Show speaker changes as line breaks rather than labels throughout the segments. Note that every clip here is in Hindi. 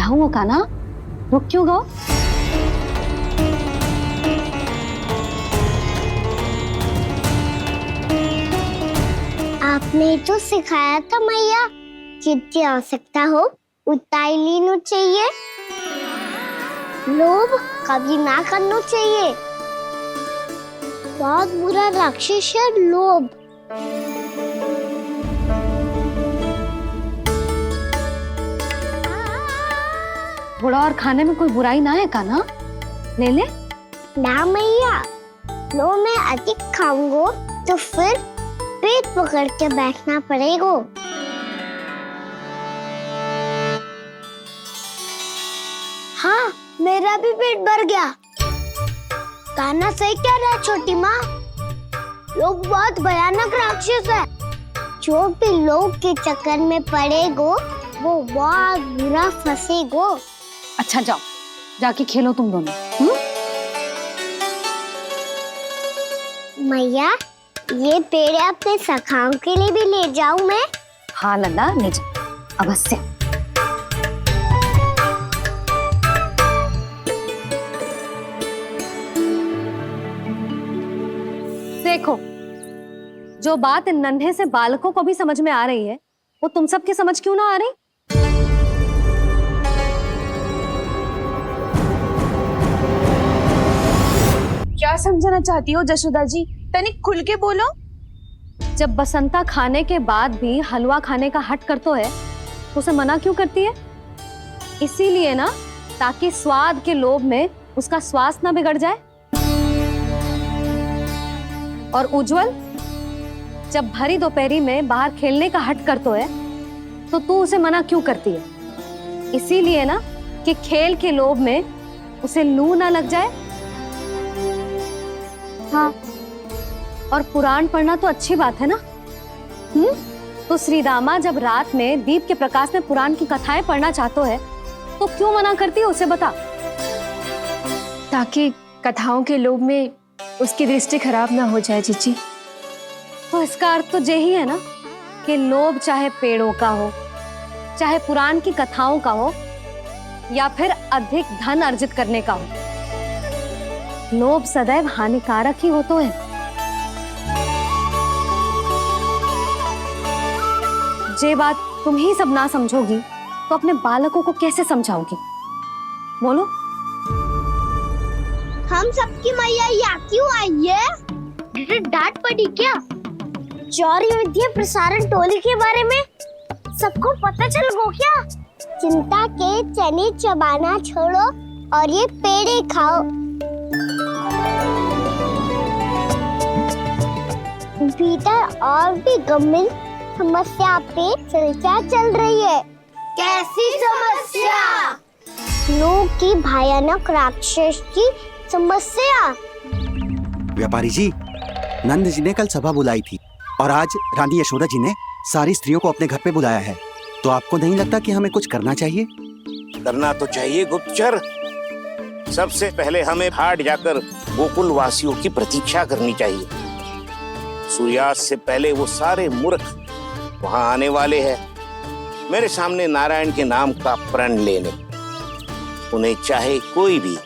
गाऊंगा का ना, रुक क्यों गाओ?
आपने तो सिखाया था मैया, जितनी आवश्यकता हो उतना ही लेना चाहिए, लोभ कभी ना करना चाहिए। बहुत बुरा राक्षस है लोभ।
थोड़ा और खाने में कोई बुराई ना है का ना, ले ले।
ना मैया, लो मैं अधिक खाऊंगा तो फिर पेट पकड़ के बैठना पड़ेगा। हाँ, मेरा भी पेट भर गया। कान्हा सही कह रहा है छोटी माँ, लोग बहुत भयानक राक्षस है। जो भी लोग के चक्कर में पड़ेगो वो बहुत बुरा फंसेगो।
अच्छा जाओ, जाके खेलो तुम दोनों।
मैया, ये पेड़ अपने सखाओं के लिए भी ले जाऊं मैं?
हाँ लल्ला, ले जाओ अवश्य। देखो, जो बात इन नन्हे से बालकों को भी समझ में आ रही है, वो तुम सबकी समझ क्यों ना आ रही?
क्या समझाना चाहती हो जशोदा जी? तनिक खुल के बोलो।
जब बसंता खाने के बाद भी हलवा खाने का हट करतो है, तो उसे मना क्यों करती है? इसीलिए ना, ताकि स्वाद के लोभ में उसका स्वास्थ्य ना बिगड़ जाए। और उज्जवल, जब भरी दोपहरी में बाहर खेलने का हट करतो है, तो तू उसे मना क्यों करती है? इसीलिए ना, कि खेल के लोभ में उसे लू ना लग जाए। हाँ, और पुराण पढ़ना तो अच्छी बात है ना। तो श्री रामा जब रात में दीप के प्रकाश में पुराण की कथाएं पढ़ना चाहते है, तो क्यों मना करती है? उसे बता।
ताकि कथाओं के लोभ में उसकी दृष्टि खराब ना हो जाए जीजी।
तो इसका अर्थ तो यही है ना, कि लोभ चाहे पेड़ों का हो, चाहे पुराण की कथाओं का हो, या फिर अधिक धन अर्जित करने का हो, लोभ सदैव हानिकारक ही होता है। जे बात तुम ही सब ना समझोगी, तो अपने बालकों को कैसे समझाओगी? बोलो।
हम सबकी मैया यहाँ क्यों आई है? डांट पड़ी क्या? चौरी विद्या प्रसारण टोली के बारे में सबको पता चल गो क्या? चिंता के चने चबाना छोड़ो और ये पेड़े खाओ। भीतर और भी गंभीर समस्या पे चर्चा चल रही है। कैसी समस्या? लोग की भयानक राक्षस की समस्या।
व्यापारी जी, नंद जी ने कल सभा बुलाई थी और आज रानी यशोदा जी ने सारी स्त्रियों को अपने घर पे बुलाया है। तो आपको नहीं लगता कि हमें कुछ करना चाहिए?
करना तो चाहिए गुप्तचर। सबसे पहले हमें हाट जाकर गोकुल वासियों की प्रतीक्षा करनी चाहिए। सूर्यास्त से पहले वो सारे मूर्ख वहां आने वाले हैं, मेरे सामने नारायण के नाम का प्रण लेने। उन्हें चाहे कोई भी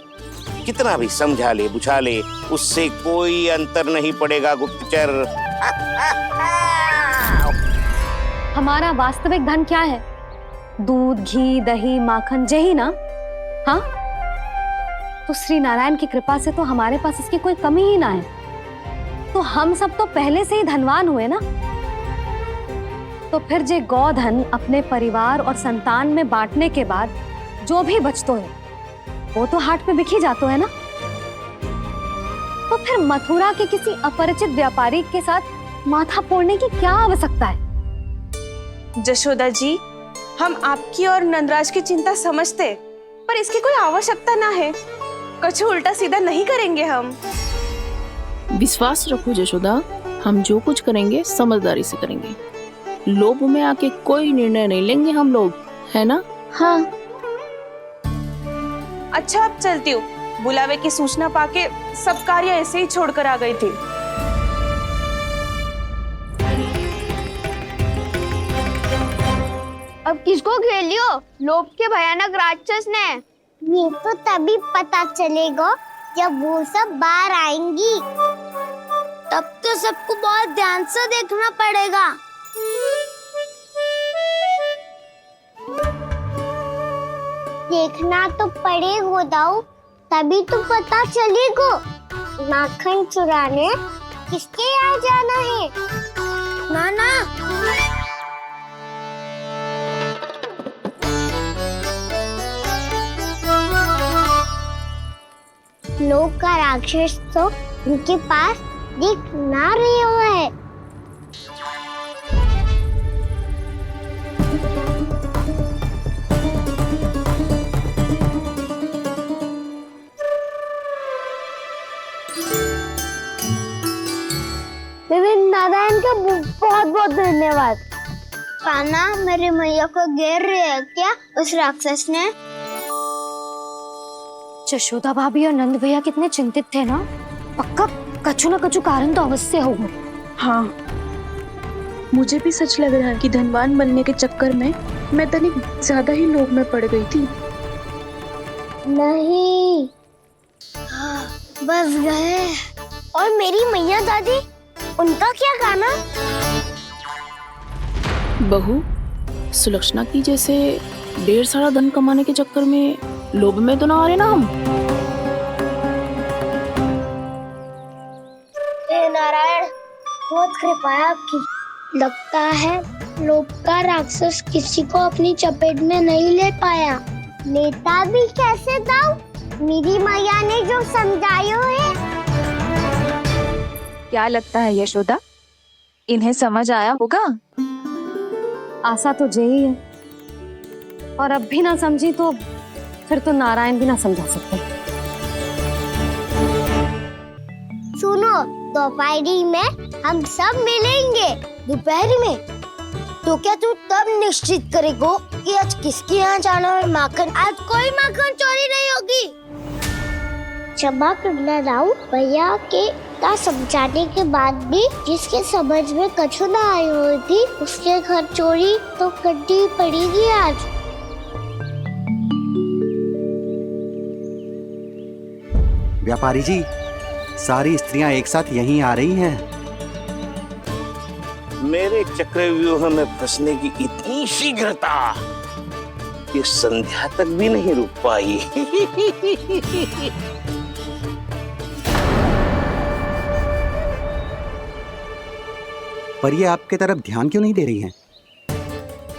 कितना भी समझा ले बुझा ले, उससे कोई अंतर नहीं पड़ेगा गुप्तचर।
हमारा वास्तविक धन क्या है? दूध, घी, दही, माखन, यही ना? हाँ, तो श्री नारायण की कृपा से तो हमारे पास इसकी कोई कमी ही ना है। तो हम सब तो पहले से ही धनवान हुए ना। तो फिर जे गोधन अपने परिवार और संतान में बांटने के बाद जो भी बचतो है, वो तो हाट में बिखी जातो है ना। तो फिर मथुरा के किसी अपरिचित व्यापारी के साथ माथा फोड़ने की क्या आवश्यकता है?
जशोदा जी, हम आपकी और नंदराज की चिंता समझते, पर इसकी कोई आवश्यकता ना है। कुछ उल्टा सीधा नहीं करेंगे हम।
विश्वास रखो जशोदा, हम जो कुछ करेंगे समझदारी से करेंगे। लोभ में आके कोई निर्णय नहीं लेंगे हम लोग, है ना?
हाँ।
अच्छा, अब चलती हूँ। बुलावे की सूचना पाके सब कार्य ऐसे ही छोड़कर आ गई थी।
अब किसको घेर लियो? लोभ के भयानक राक्षस ने। ये तो तभी पता चलेगा जब वो सब बाहर आएंगी। तब तो सबको बहुत ध्यान से देखना पड़ेगा। देखना तो पड़ेगा दाऊ, तभी तो पता चलेगा माखन चुराने किसके यहाँ जाना है। नाना लोग का राक्षस तो उनके पास दिख ना रहा है। विभिन्न नारायण का बहुत बहुत धन्यवाद। कान्हा मेरे मैया को घेर रहे है क्या उस राक्षस ने?
यशोदा भाभी और नंद भैया कितने चिंतित थे ना। पक्का कछु ना कछु कारण तो अवश्य होगा।
हाँ, मुझे भी सच लग रहा है कि धनवान बनने के चक्कर में मैं तनिक ज्यादा ही लोभ में पड़ गई थी।
नहीं, बस गए। और मेरी मैया दादी, उनका क्या गाना?
बहू, सुलक्षणा की जैसे ढेर सारा धन कमाने के चक्कर में लोभ में तो ना आ रहे ना हम।
हे नारायण, बहुत कृपा है आपकी। लगता है लोभ का राक्षस किसी को अपनी चपेट में नहीं ले पाया। लेता भी कैसे दाऊ? मेरी मैया ने जो समझायो है।
क्या लगता है यशोदा, इन्हें समझ आया होगा?
आशा तो यही है, और अब भी ना समझी तो फिर तो नारायण भी ना समझा सकते।
सुनो, दोपहरी में हम सब मिलेंगे। दोपहरी में? तो क्या तू तब निश्चित करेगो कि आज किसके यहाँ जाना है माखन? आज कोई माखन चोरी नहीं होगी। क्षमा करना राव, भैया के का समझाने के बाद भी जिसके समझ में कछु ना आई हुई थी उसके घर चोरी तो करनी पड़ेगी आज।
व्यापारी जी, सारी स्त्रियां एक साथ यहीं आ रही हैं।
मेरे चक्रव्यूह में फंसने की इतनी शीघ्रता कि संध्या तक भी नहीं रुक पाई।
पर ये आपके तरफ ध्यान क्यों नहीं दे रही हैं?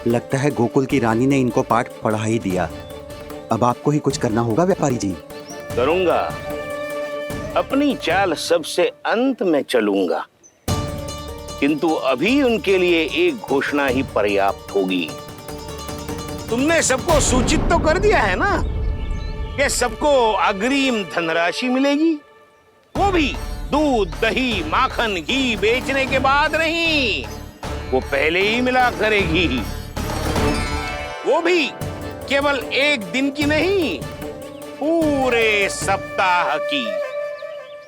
लगता है गोकुल की रानी ने इनको पाठ पढ़ा ही दिया। अब आपको ही कुछ करना होगा व्यापारी जी।
करूंगा, अपनी चाल सबसे अंत में चलूंगा, किंतु अभी उनके लिए एक घोषणा ही पर्याप्त होगी। तुमने सबको सूचित तो कर दिया है ना कि सबको अग्रिम धनराशि मिलेगी, वो भी दूध, दही, माखन, घी बेचने के बाद नहीं, वो पहले ही मिला करेगी। वो भी केवल एक दिन की नहीं, पूरे सप्ताह की।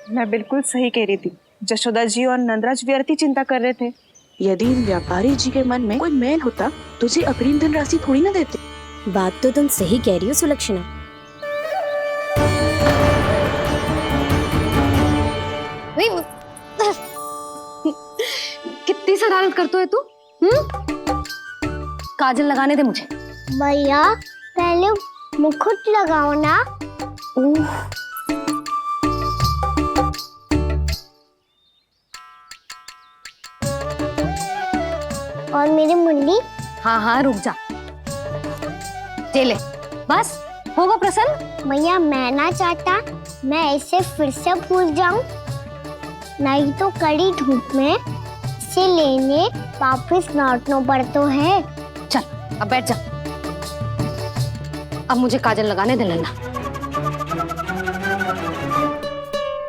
मैं बिल्कुल सही कह रही थी। यशोदा जी और नंदराज व्यर्थ ही चिंता कर रहे थे। यदि व्यापारी जी के मन में कोई मैल होता तो जी अग्रिम धनराशि थोड़ी ना देते।
बात तो तुम सही कह रही हो सुलक्षणा। कितनी शरारत करते हो तू? काजल लगाने दे मुझे।
भैया पहले मुकुट लगाओ ना। और मेरी मुन्नी?
हाँ हाँ रुक जा। ले बस होगा प्रसन्न।
भैया मैं ना चाहता मैं ऐसे फिर से भूल जाऊं, नहीं तो कड़ी धूप में इसे लेने वापस लौटना पड़ता है।
चल अब बैठ जा। अब मुझे काजल लगाने दे लेना।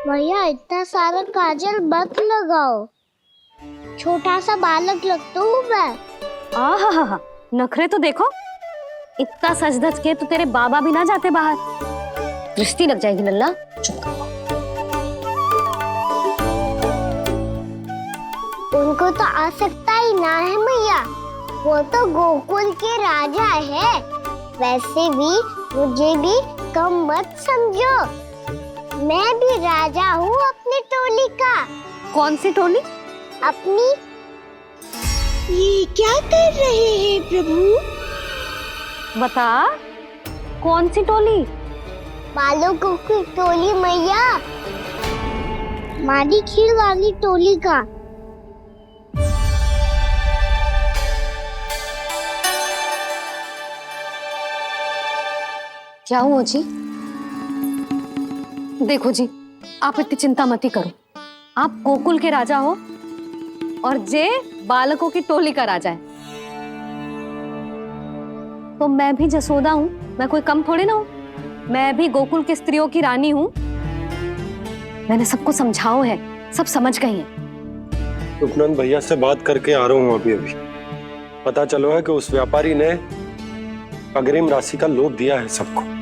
भैया इतना सारा काजल मत लगाओ, छोटा सा बालक लगता हूँ मैं।
आहा, नखरे तो देखो। इतना सज धज के तो तेरे बाबा भी ना जाते बाहर, दृष्टि लग जाएगी लल्ला।
उनको तो आ सकता ही ना है भैया, वो तो गोकुल के राजा है। वैसे भी मुझे भी कम मत समझो, मैं भी राजा हूँ अपनी टोली का।
कौन सी टोली?
अपनी। ये क्या कर रहे हैं प्रभु?
बता, कौन सी टोली?
बालकों की टोली मैया, मारी खीर वाली टोली का।
क्या हुआ जी? देखो जी, आप इतनी चिंता मत ही करो। आप गोकुल के राजा हो और जे बालकों की टोली का राजा है। तो मैं भी जसोदा हूँ, मैं कोई कम थोड़े ना हूँ। मैं भी गोकुल की स्त्रियों की रानी हूँ। मैंने सबको समझाओ है, सब समझ गई हैं।
उपनंद भैया से बात करके आ रहा हूँ अभी। पता चलो है कि उस व्यापारी ने अग्रिम राशि का लोभ दिया है सबको।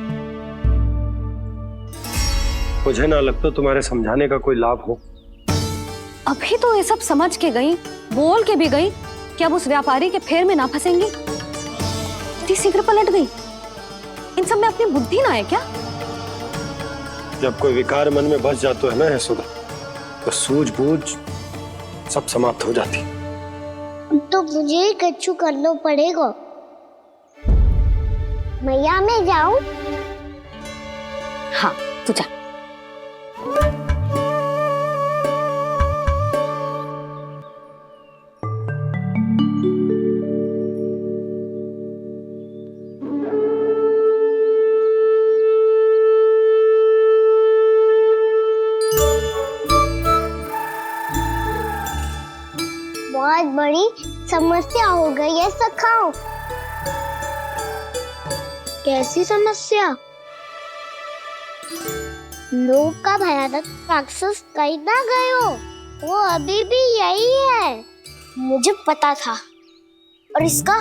मुझे ना लगता तुम्हारे समझाने का कोई लाभ हो।
अभी तो ये सब समझ के गई, बोल के भी गई कि अब उस व्यापारी के फेर में ना फंसेंगी। इतनी शीघ्र पलट गई। इन सब में अपनी बुद्धि ना है क्या?
जब कोई विकार मन में बस जाता है ना यशोदा, तो सूझबूझ सब समाप्त हो जाती।
तो मुझे ही कच्चू करना पड़ेगा। मैया मैं जाऊं?
हाँ, तू जा।
बहुत बड़ी समस्या हो गई है सखाओ। कैसी समस्या? लोभ का भयानक राक्षस कहीं ना गयो, वो अभी भी यही है। मुझे पता था, और इसका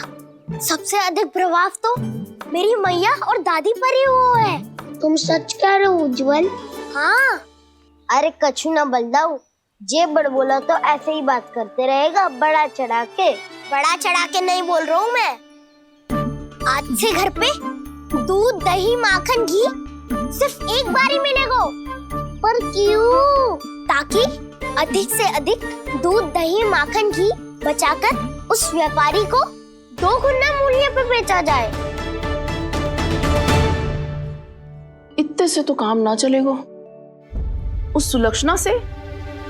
सबसे अधिक प्रभाव तो मेरी मैया और दादी पर ही हुआ है। तुम सच कह रहे हो उज्जवल? हाँ। अरे कछु ना बलदाऊ, जे बड़ बोला तो ऐसे ही बात करते रहेगा बड़ा चढ़ा के। बड़ा चढ़ा के नहीं बोल रहा हूँ मैं। आज से घर पे दूध दही माखन घी सिर्फ एक बार ही मिलेगा। पर क्यों? ताकि अधिक से अधिक दूध दही माखन घी बचाकर उस व्यापारी को 2 गुना मूल्य पे बेचा जाए।
इतने से तो काम ना चलेगा। उस सुलक्षणा से,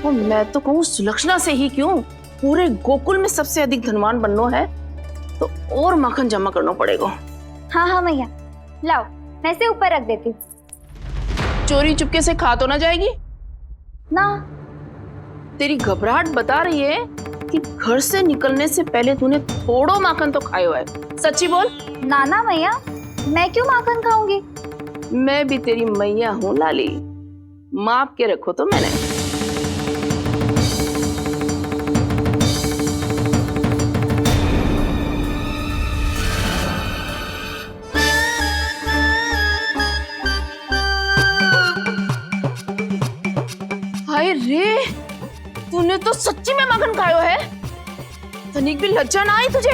और मैं तो कहूँ सुलक्षणा से ही क्यों, पूरे गोकुल में सबसे अधिक धनवान बनना है तो और माखन जमा करना पड़ेगा।
हाँ हाँ मैया, लाओ मैं इसे ऊपर रख देती हूँ।
चोरी चुपके से खा तो ना जाएगी
ना?
तेरी घबराहट बता रही है कि घर से निकलने से पहले तूने थोड़ो माखन तो खाया है। सच्ची बोल।
ना ना मैया, मैं क्यों माखन खाऊंगी?
मैं भी तेरी मैया हूँ लाली, माप के रखो तो मैंने। हाय रे, तूने तो सच्ची में माखन खायो है। तनिक भी लज्जा ना आई तुझे?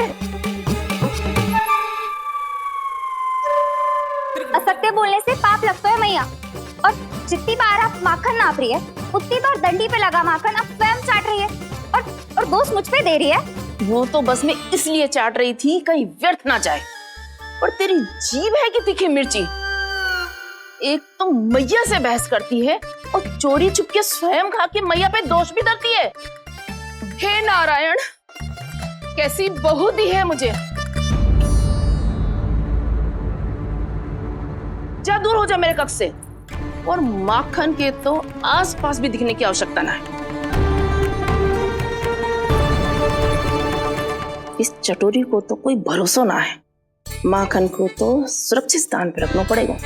असत्य बोलने से पाप लगता है मैया, और जितनी बार आप माखन नाप रही है उतनी बार डंडी पे लगा माखन आप स्वयं चाट रही है, और दोष मुझ पे दे रही है।
वो तो बस मैं इसलिए चाट रही थी कहीं व्यर्थ ना जाए। और तेरी जीभ है कि तीखी मिर्ची। एक तो मैया से बहस करती है और चोरी चुपके स्वयं खा के मैया पे दोष भी धरती है। हे नारायण, कैसी बहू दी है मुझे। जा, दूर हो जा मेरे कक्ष से। और माखन के तो आसपास भी दिखने की आवश्यकता ना है। इस चटोरी को तो कोई भरोसा ना है। माखन को तो सुरक्षित स्थान पर रखना पड़ेगा।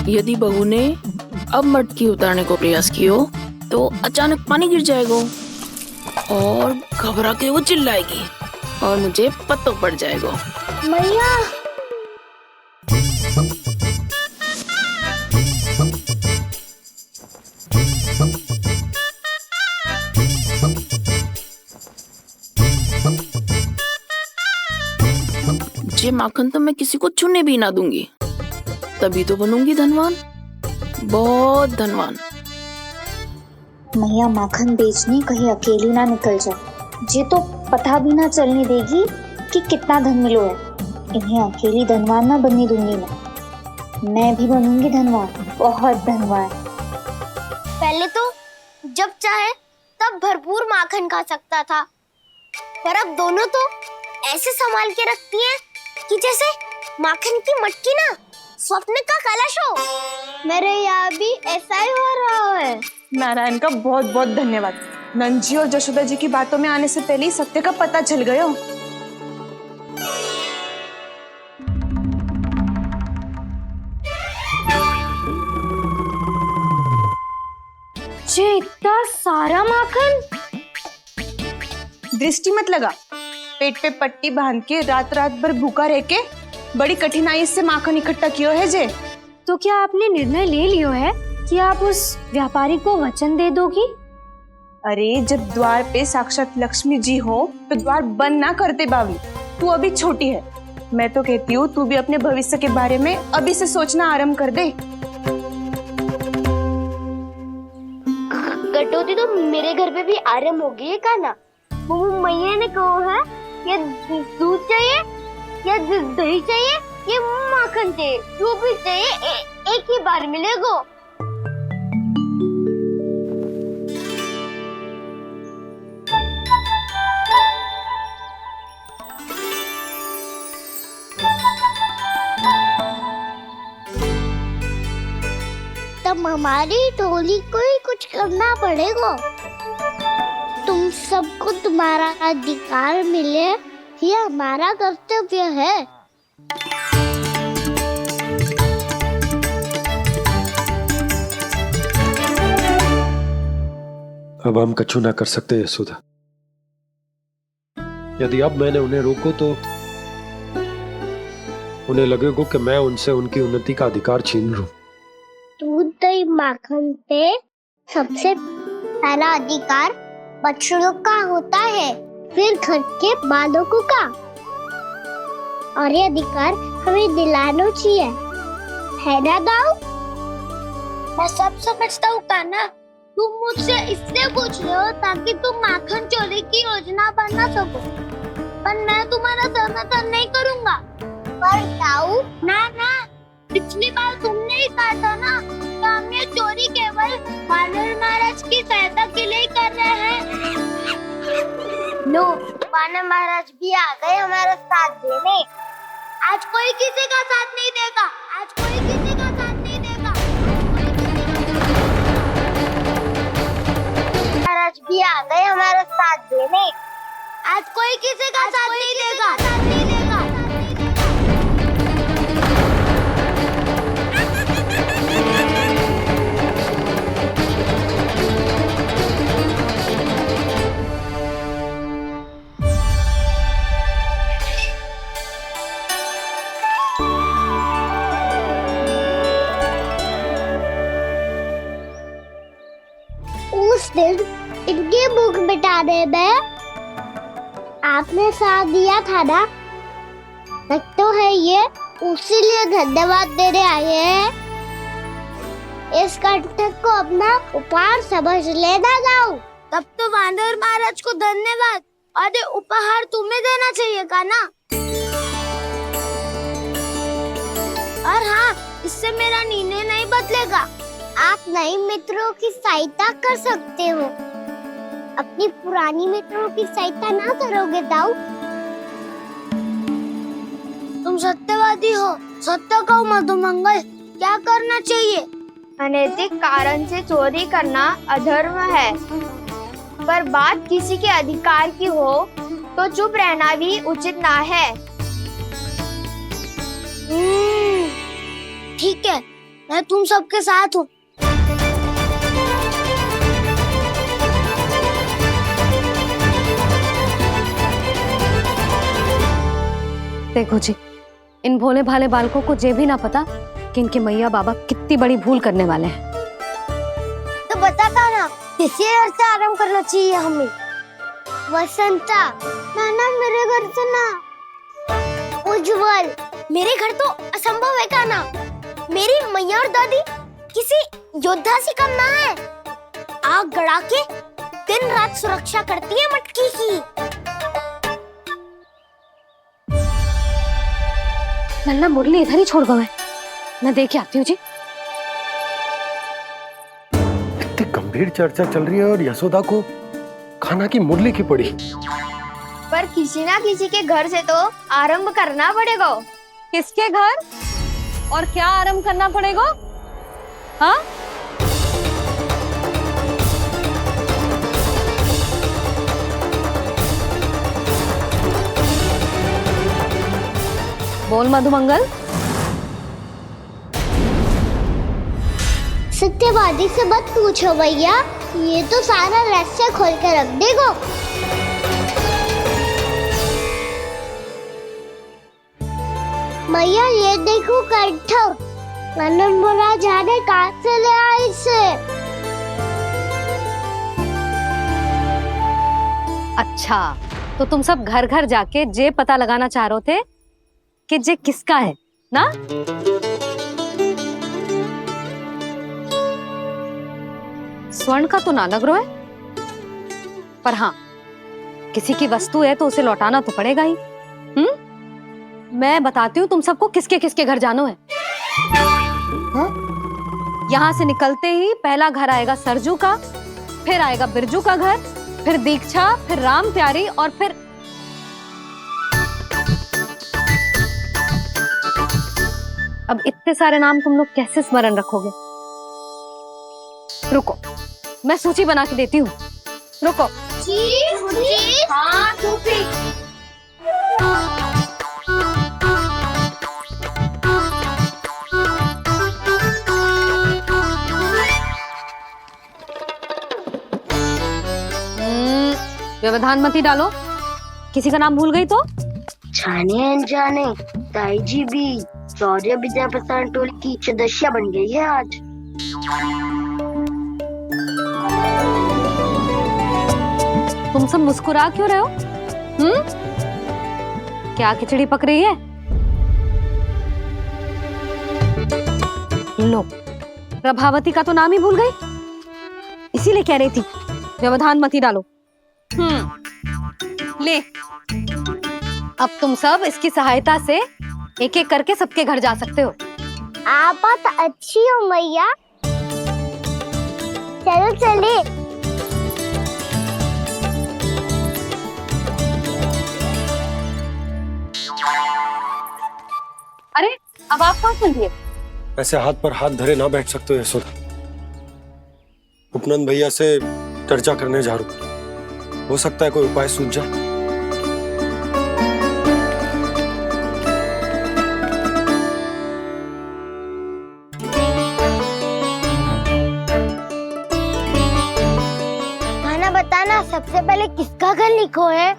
यदि बहू ने अब मटकी उतारने को प्रयास किया तो अचानक पानी गिर जाएगा और घबरा के वो चिल्लाएगी और मुझे पता पड़ जाएगा।
मैया
ये माखन तो मैं किसी को छूने भी ना दूंगी, तभी तो बनूंगी धनवान, बहुत धनवान।
मैया माखन बेचने कहीं अकेली ना निकल जाए, ये तो पता भी ना चलने देगी कि कितना धन मिलो है। इन्हें अकेली धनवान ना बनने दूंगी मैं भी बनूंगी धनवान, बहुत धनवान।
पहले तो जब चाहे तब भरपूर माखन खा सकता था, पर अब दोनों तो ऐसे संभाल के रखती हैं कि जैसे माखन की मटकी ना स्वप्न का कलश हो। मेरे यहाँ भी ऐसा ही हो रहा है।
नारायण का बहुत बहुत धन्यवाद। नंजी और जशोदा जी की बातों में आने से पहले ही सत्य का पता चल गया।
ये इतना सारा माखन!
दृष्टि मत लगा, पेट पे पट्टी बांध के रात रात भर भूखा रह के बड़ी कठिनाई से माखन इकट्ठा किया है जे।
तो क्या आपने निर्णय ले लियो है कि आप उस व्यापारी को वचन दे दोगी?
अरे जब द्वार पे साक्षात लक्ष्मी जी हो तो द्वार बंद ना करते बावली। तू अभी छोटी है, मैं तो कहती हूँ तू भी अपने भविष्य के बारे में अभी से सोचना आरंभ कर दे।
कटौती तो मेरे घर पे भी आरंभ हो गई है का ना। वो मैया ने कहा है ये दूध चाहिए या दही चाहिए ये माखन चाहिए, जो भी चाहिए एक ही बार मिलेगा। तब हमारी टोली को ही कुछ करना पड़ेगा। तुम सबको तुम्हारा अधिकार मिले, ये हमारा कर्तव्य है।
अब हम कछु ना कर सकते यशोदा। यदि अब मैंने उन्हें रोको तो उन्हें लगेगा कि मैं उनसे उनकी उन्नति का अधिकार छीन लूं।
दूध दही माखन पे सबसे पहला अधिकार बच्चों का होता है, फिर घर के बालकों का, और ये अधिकार हमें दिलाना चाहिए, है ना दाऊ? मैं सब समझता हूँ कान्हा, तुम मुझसे इसलिए पूछ रहे हो ताकि तुम माखन चोरी की योजना बना सको, पर मैं तुम्हारा समर्थन नहीं करूँगा। पर दाऊ ना, पिछली बार तुमने ही कहा था ना कि हम ये चोरी केवल वानर महाराज की सहायता के लिए कर रहे हैं। लो, वानर महाराज भी आ गए हमारा साथ देने। आज कोई किसी का साथ नहीं देगा, आज कोई किसी का साथ नहीं देगा। महाराज भी आ गए हमारा साथ देने। आज कोई किसी का साथ नहीं देगा। उस दिन इनकी भूख मिटाने में आपने साथ दिया था ना, तो है ये उसी लिए धन्यवाद देने आए हैं। इस कंटक को अपना उपहार समझ लेना जाओ। तब तो वानर महाराज को धन्यवाद और ये उपहार तुम्हें देना चाहिए का ना। और हाँ, इससे मेरा निर्णय नहीं बदलेगा। आप नए मित्रों की सहायता कर सकते हो, अपनी पुरानी मित्रों की सहायता ना करोगे दाऊ? तुम सत्यवादी हो, सत्य कहो मधुमंगल, क्या करना चाहिए?
अनैतिक कारण से चोरी करना अधर्म है, पर बात किसी के अधिकार की हो तो चुप रहना भी उचित ना है।
ठीक है, मैं तुम सबके साथ हूँ।
देखो जी, इन भोले भाले बालकों को ये भी ना पता कि इनके मैया बाबा कितनी बड़ी भूल करने वाले हैं।
तो बता ना, किसी घर से आराम करना चाहिए हमें? वसंता, ना मेरे घर से ना, उस उज्जवल, मेरे घर तो असंभव है कान्हा। मेरी मैया और दादी किसी योद्धा से कम ना है। आग गड़ा के दिन रात सुरक्षा करती है मटकी की।
नन्ना मुरली इधर ही छोड़ गए, मैं देख के आती हूँ जी।
इतनी गंभीर चर्चा चल रही है और यशोदा को खाना की मुरली की पड़ी।
पर किसी ना किसी के घर से तो आरंभ करना पड़ेगा।
किसके घर और क्या आरंभ करना पड़ेगा? हाँ, बोल मधुमंगल।
सत्यवादी से मत पूछो भैया, ये तो सारा रहस्य खोल कर रख देगा। भैया ये देखो कंठक, आनंद महाराज जाने कहाँ से ले आए इसे।
अच्छा, तो तुम सब घर घर जाके जे पता लगाना चाह रहे थे कि जे किसका है ना? स्वर्ण का तो ना लग रहा है, पर हाँ, किसी की वस्तु है तो उसे लौटाना तो पड़ेगा ही। मैं बताती हूँ तुम सबको किसके किसके घर जाना है। यहाँ से निकलते ही पहला घर आएगा सरजू का, फिर आएगा बिरजू का घर, फिर दीक्षा, फिर राम प्यारी और फिर अब इतने सारे नाम तुम लोग कैसे स्मरण रखोगे? रुको, मैं सूची बना के देती हूँ। रुको।
हाँ,
व्यवधान मत ही डालो, किसी का नाम भूल गई तो?
जाने अनजाने ताई जी भी शौर्य विद्या प्रसारण टोली की सदस्य बन गई है आज।
तुम सब मुस्कुरा क्यों रहे हो? क्या खिचड़ी पक रही है? लो, प्रभावती का तो नाम ही भूल गई, इसीलिए कह रही थी व्यवधान मत ही डालो। ले, अब तुम सब इसकी सहायता से एक एक करके सबके घर जा सकते हो।
आप तो अच्छी हो मैया, चलो चले।
अरे, अब आप कहाँ चल रही है?
ऐसे हाथ पर हाथ धरे ना बैठ सकते हो यशोदा। उपनंद भैया से चर्चा करने जा रहा हूं, हो सकता है कोई उपाय सूझ जाए।
खाना बताना, सबसे पहले किसका घर लिखो है?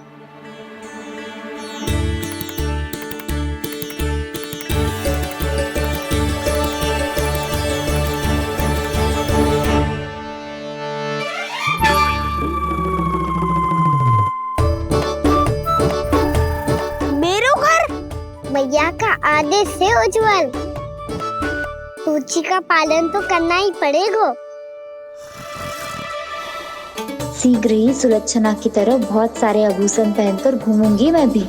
भैया का आदेश से उज्जवल, सूची का पालन तो करना ही पड़ेगा।
शीघ्र ही सुलक्षणा की तरह बहुत सारे आभूषण पहनकर घूमूंगी मैं भी।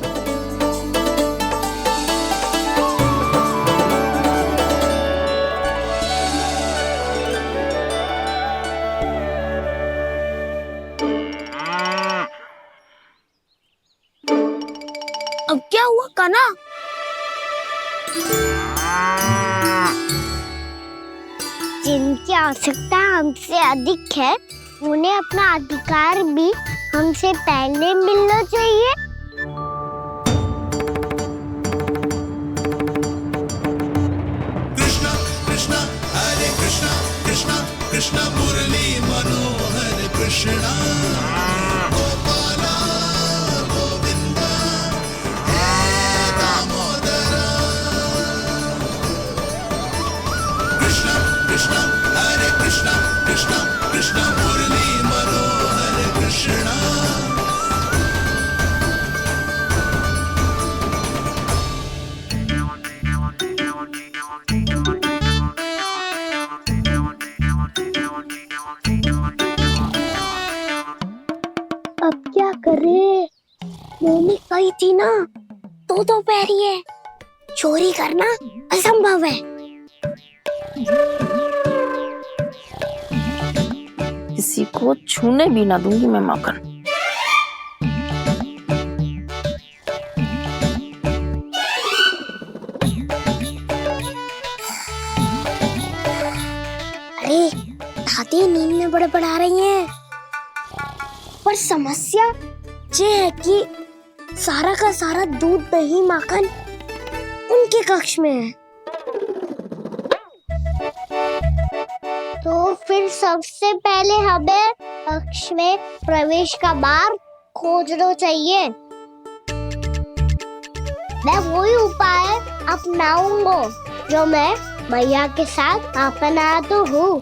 अब क्या हुआ कान्हा? जिनकी आवश्यकता हमसे अधिक है, उन्हें अपना अधिकार भी हमसे पहले मिलना चाहिए।
कृष्णा कृष्णा हरे कृष्णा कृष्णा कृष्णा मुरली मनोहर कृष्णा गोपाला गोविंदा हे दामोदरा। कृष्णा कृष्णा हरे कृष्णा कृष्णा कृष्णा मुरली मनोहर कृष्णा।
मम्मी कही थी ना, दो पैरी है, चोरी करना असंभव है।
किसी को छूने भी ना दूंगी मैं माखन।
अरे दादी नींद में बड़बड़ा रही हैं। पर समस्या ये है कि सारा का सारा दूध दही माखन उनके कक्ष में है। तो फिर सबसे पहले हमें कक्ष में प्रवेश का मार्ग खोजना चाहिए। मैं वही उपाय अपनाऊंगा जो मैं भैया के साथ अपना तो हूँ।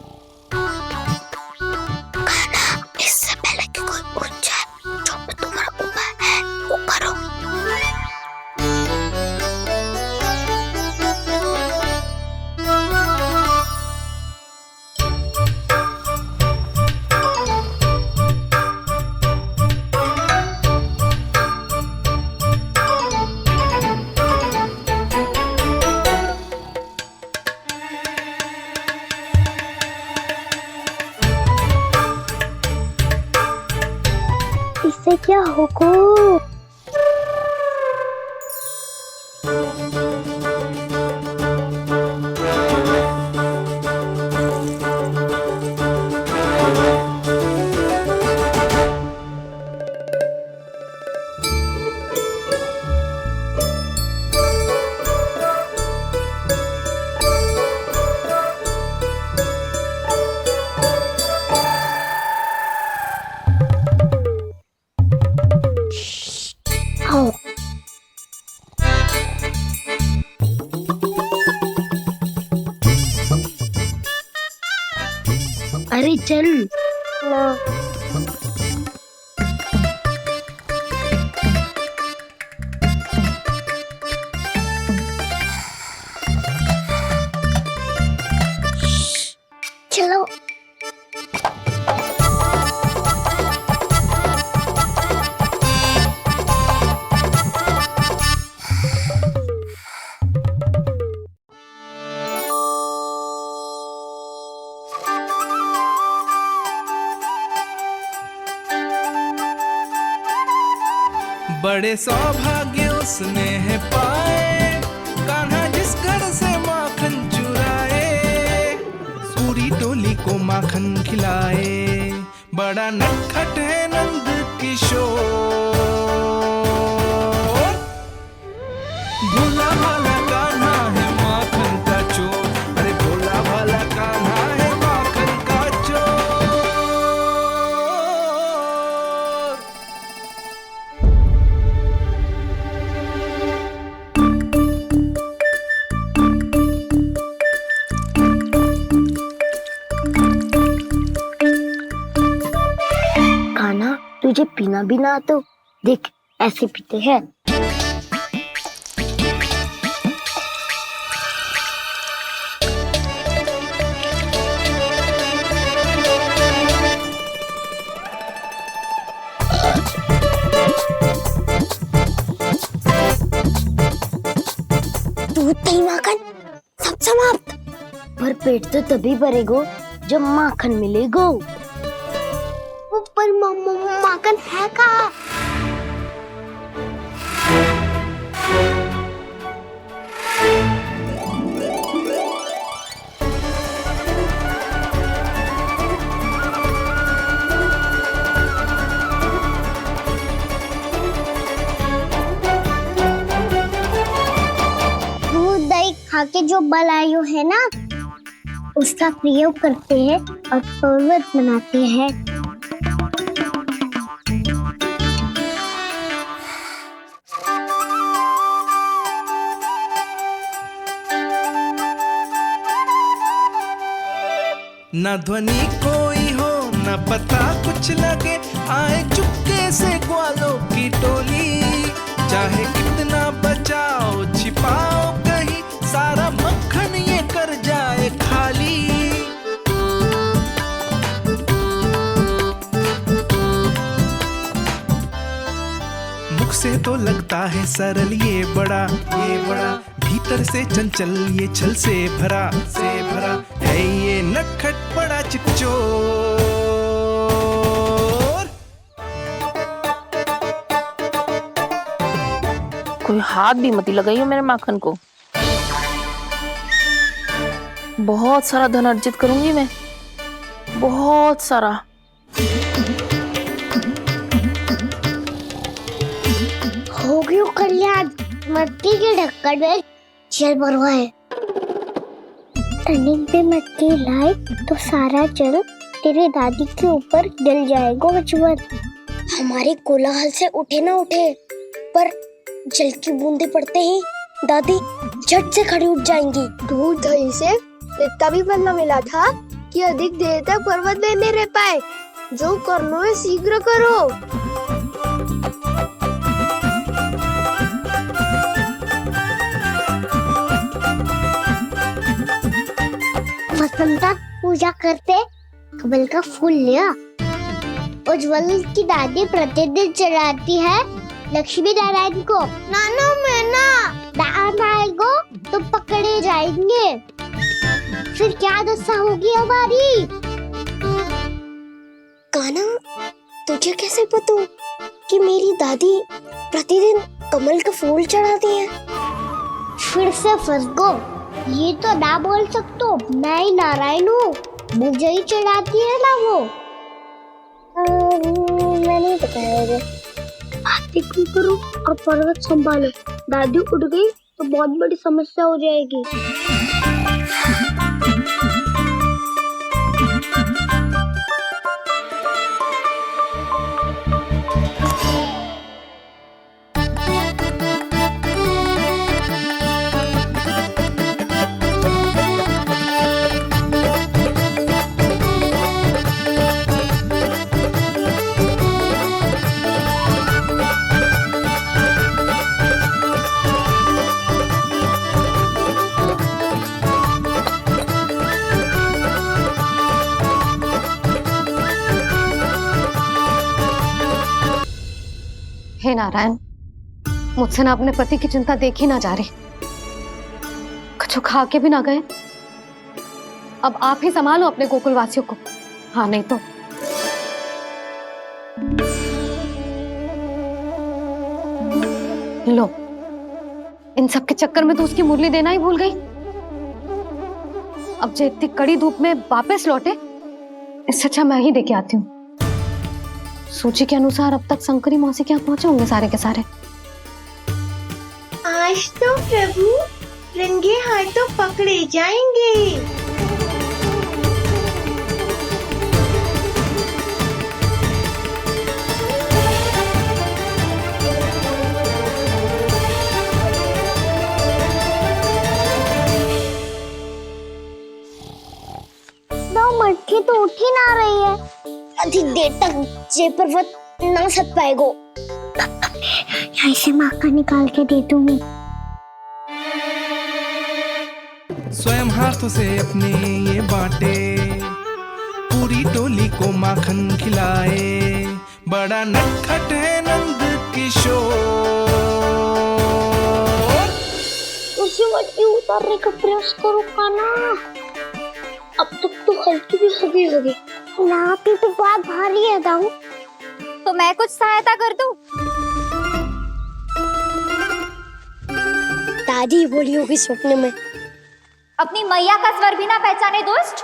इससे पहले कि कोई पूछ जाए, जो भी तुम्हारा उपाय है वो करो। इससे क्या होगा? अरे चल ना। चलो
बड़े सौभाग्य उसने है पाए, कान्हा जिस घर से माखन चुराए, पूरी टोली को माखन खिलाए। बड़ा नटखट है नंद किशोर, भोला भाला कान्हा है माखन का चोर। अरे भोला भाला कान्हा है माखन का चोर।
खाना तुझे पीना भी ना तो देख ऐसे पीते हैं। दूध दही माखन सब समाप्त। पर पेट तो तभी भरेगो जब माखन मिलेगो। पर माखन है कहाँ? दूध दही खा के जो बलायु है ना, उसका प्रयोग करते हैं और पर्वत बनाते हैं।
न ध्वनि कोई हो न पता कुछ लगे, आए चुपके से ग्वालों की टोली। चाहे कितना बचाओ छिपाओ कहीं, सारा मक्खन ये कर जाए खाली। मुख से तो लगता है सरल ये बड़ा भीतर से चंचल ये छल से भरा है ये नटखट बड़ा चिकचोर।
कोई हाथ भी मत लगाइए मेरे माखन को। बहुत सारा धन अर्जित करूंगी मैं, बहुत सारा।
हो गयो कल्याण, मट्टी के ढक्कन में जल भरवा है। टर्निंग पे मट्टी लाए तो सारा जल तेरे दादी के ऊपर डल जाएगा बचवन। हमारे कोलाहल से उठे ना उठे, पर जल की बूंदे पड़ते ही दादी झट से खड़ी उठ जाएंगी।
दूध दही से इतना भी बदला मिला था कि अधिक देर तक पर्वत में नहीं रह पाए। जो करना है शीघ्र करो।
वसंता पूजा करते कमल का फूल लिया। उज्जवल की दादी प्रतिदिन चढ़ाती है लक्ष्मी नारायण को। नाना मैं ना आएगो तो पकड़े जाएंगे। फिर क्या दशा होगी हमारी? कान्हा, तुझे कैसे पता कि मेरी दादी प्रतिदिन कमल का फूल चढ़ाती है? फिर से फंस गो। ये तो ना बोल सकतो, मैं ही नारायण हूँ, मुझे ही चढ़ाती है ना वो। मैं नहीं बताया मुझे। आरती करो और पर्वत संभालो। दादी उठ गई तो बहुत बड़ी समस्या हो जाएगी।
हे नारायण, मुझसे ना अपने पति की चिंता देखी ना जा रही, कुछ खा के भी ना गए। अब आप ही संभालो अपने गोकुल वासियों को। हाँ नहीं तो लो, इन सब के चक्कर में तो उसकी मुरली देना ही भूल गई। अब जो इतनी कड़ी धूप में वापस लौटे, इससे अच्छा मैं ही देके आती हूँ। सूची के अनुसार अब तक शंकरी मौसी के यहाँ पहुंचे होंगे सारे के सारे।
आज तो प्रभु रंगे हाथों पकड़े जाएंगे।
मटकी तो उठ ही ना रही है। अधिक देर तक जे पर्वत ना सक पाएगो। यहाँ से माखन निकाल के दे दूंगी।
स्वयं हाथों से अपने ये बांटे, पूरी टोली को माखन खिलाए। बड़ा नटखट है नंद किशोर।
उसे मटकी उतारने का प्रयास करो कान्हा। अब तक तो हल्की भी होगी। नापी तो बहुत भारी है दाऊ।
तो मैं कुछ सहायता कर दूं?
दादी बोली होगी सपने में।
अपनी मैया का स्वर भी ना पहचाने दुष्ट।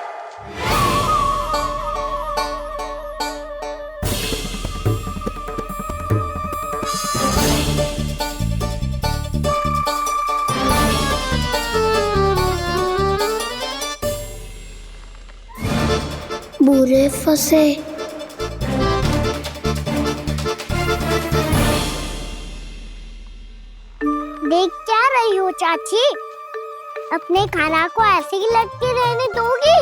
बुरे फंसे। देख क्या रही हो चाची? अपने खाना को ऐसे ही लटके रहने दोगी?